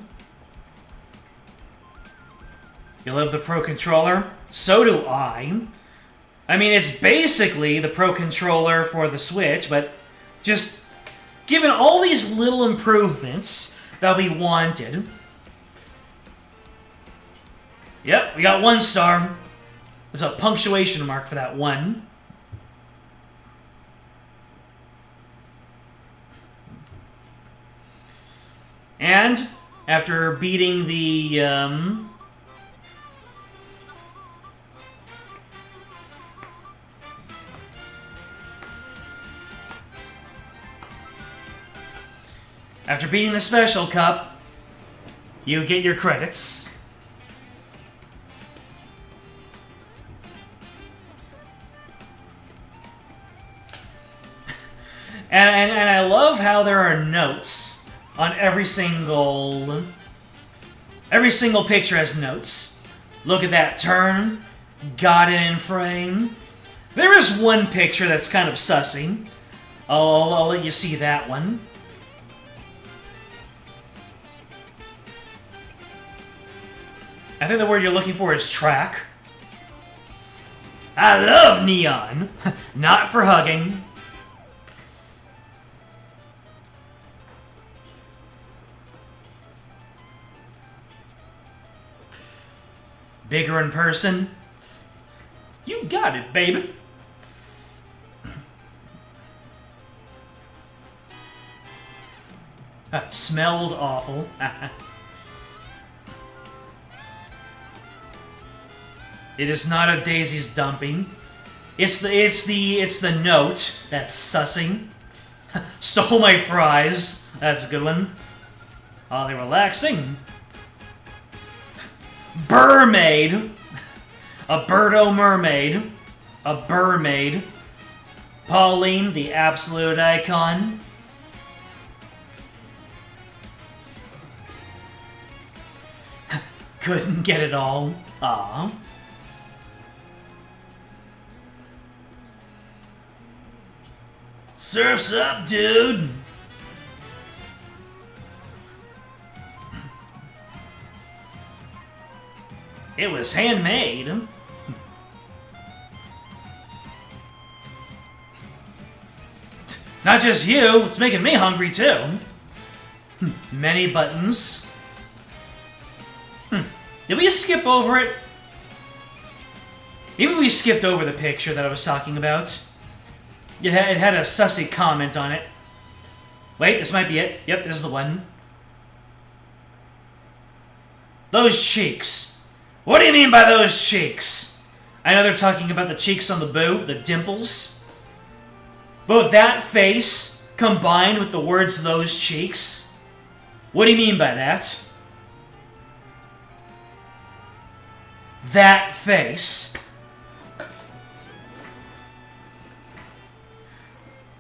You love the Pro Controller? So do I. I mean, it's basically the Pro Controller for the Switch, but just given all these little improvements that we wanted. Yep, we got 1 star. There's a punctuation mark for that 1. And after beating the After beating the Special Cup, you get your credits. And I love how there are notes on every single picture has notes. Look at that turn. Got it in frame. There is one picture that's kind of sussy. I'll let you see that one. I think the word you're looking for is track. I love neon. Not for hugging. Bigger in person. You got it, baby. Smelled awful. It is not of Daisy's dumping. It's the note that's sussing. Stole my fries. That's a good one. Oddly relaxing. Burmaid. A birdo mermaid. A burmaid. Pauline, the absolute icon. Couldn't get it all. Aww. Surf's up, dude! It was handmade. Not just you, it's making me hungry too. Many buttons. Did we skip over it? Maybe we skipped over the picture that I was talking about. It had a sussy comment on it. Wait, this might be it. Yep, this is the one. Those cheeks. What do you mean by those cheeks? I know they're talking about the cheeks on the boob, the dimples. But that face combined with the words those cheeks. What do you mean by that? That face.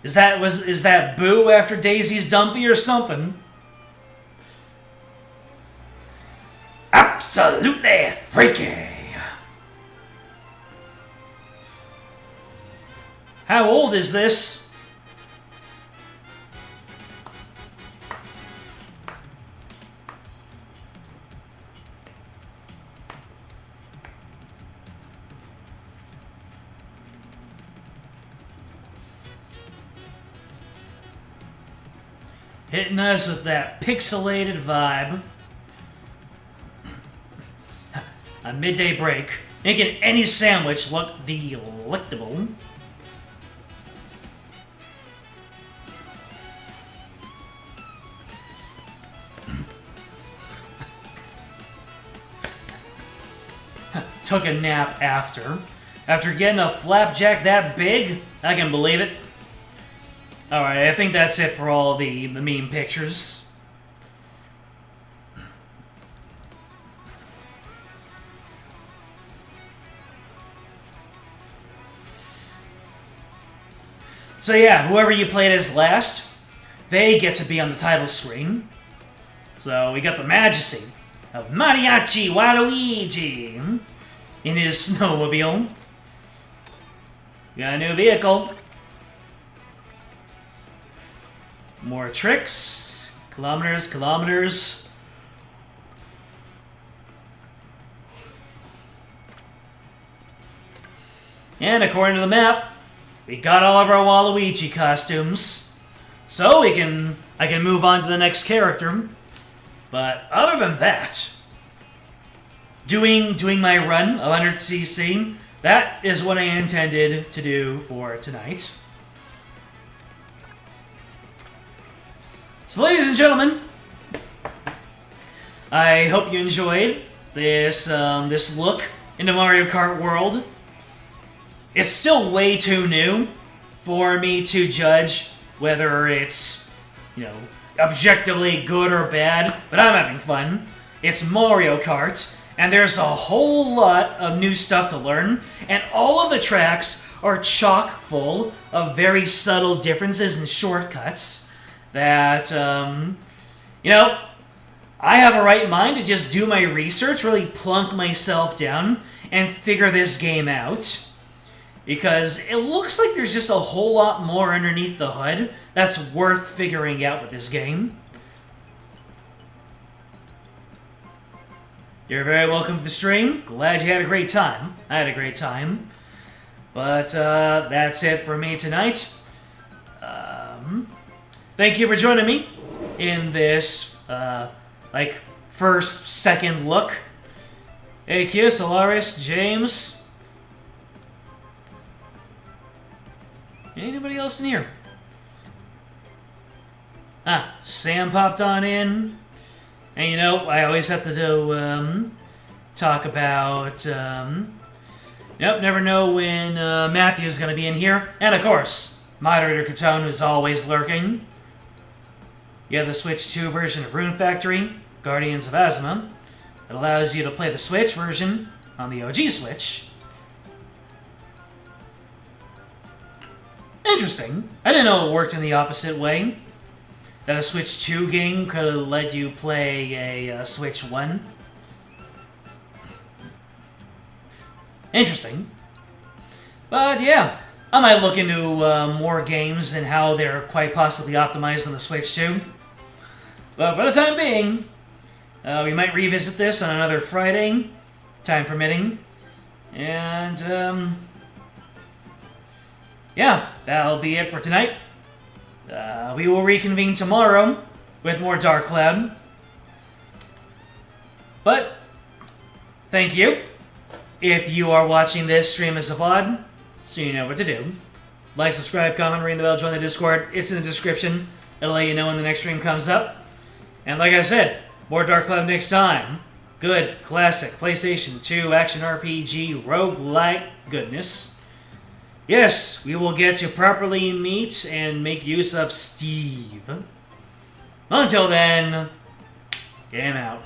Is that Boo after Daisy's dumpy or something? Absolutely freaky. How old is this? Hitting us with that pixelated vibe. A midday break, making any sandwich look delectable. Took a nap after. After getting a flapjack that big, I can believe it. Alright, I think that's it for all the meme pictures. So yeah, whoever you played as last, they get to be on the title screen. So we got the majesty of Mariachi Waluigi in his snowmobile. Got a new vehicle. More tricks. Kilometers. And according to the map, we got all of our Waluigi costumes. So I can move on to the next character. But other than that, doing my run of 100cc, that is what I intended to do for tonight. So ladies and gentlemen, I hope you enjoyed this this look into Mario Kart World. It's still way too new for me to judge whether it's, objectively good or bad, but I'm having fun. It's Mario Kart, and there's a whole lot of new stuff to learn, and all of the tracks are chock full of very subtle differences and shortcuts that, you know, I have a right mind to just do my research, really plunk myself down, and figure this game out. Because it looks like there's just a whole lot more underneath the hood that's worth figuring out with this game. You're very welcome to the stream. Glad you had a great time. I had a great time. But that's it for me tonight. Thank you for joining me in this, first, second look. Hey, Q, Solaris, James. Anybody else in here? Sam popped on in. And you know, I always have to talk about, never know when Matthew's going to be in here. And of course, Moderator Cowt, who's always lurking. You have the Switch 2 version of Rune Factory, Guardians of Azuma. It allows you to play the Switch version on the OG Switch. Interesting. I didn't know it worked in the opposite way. That a Switch 2 game could have let you play a Switch 1. Interesting. But yeah, I might look into more games and how they're quite possibly optimized on the Switch 2. But for the time being, we might revisit this on another Friday, time permitting. And, yeah, that'll be it for tonight. We will reconvene tomorrow with more Dark Cloud. But, thank you. If you are watching this stream as a VOD, so you know what to do. Like, subscribe, comment, ring the bell, join the Discord. It's in the description. It'll let you know when the next stream comes up. And like I said, more Dark Cloud next time. Good, classic, PlayStation 2 action RPG roguelike goodness. Yes, we will get to properly meet and make use of Steve. Until then, game out.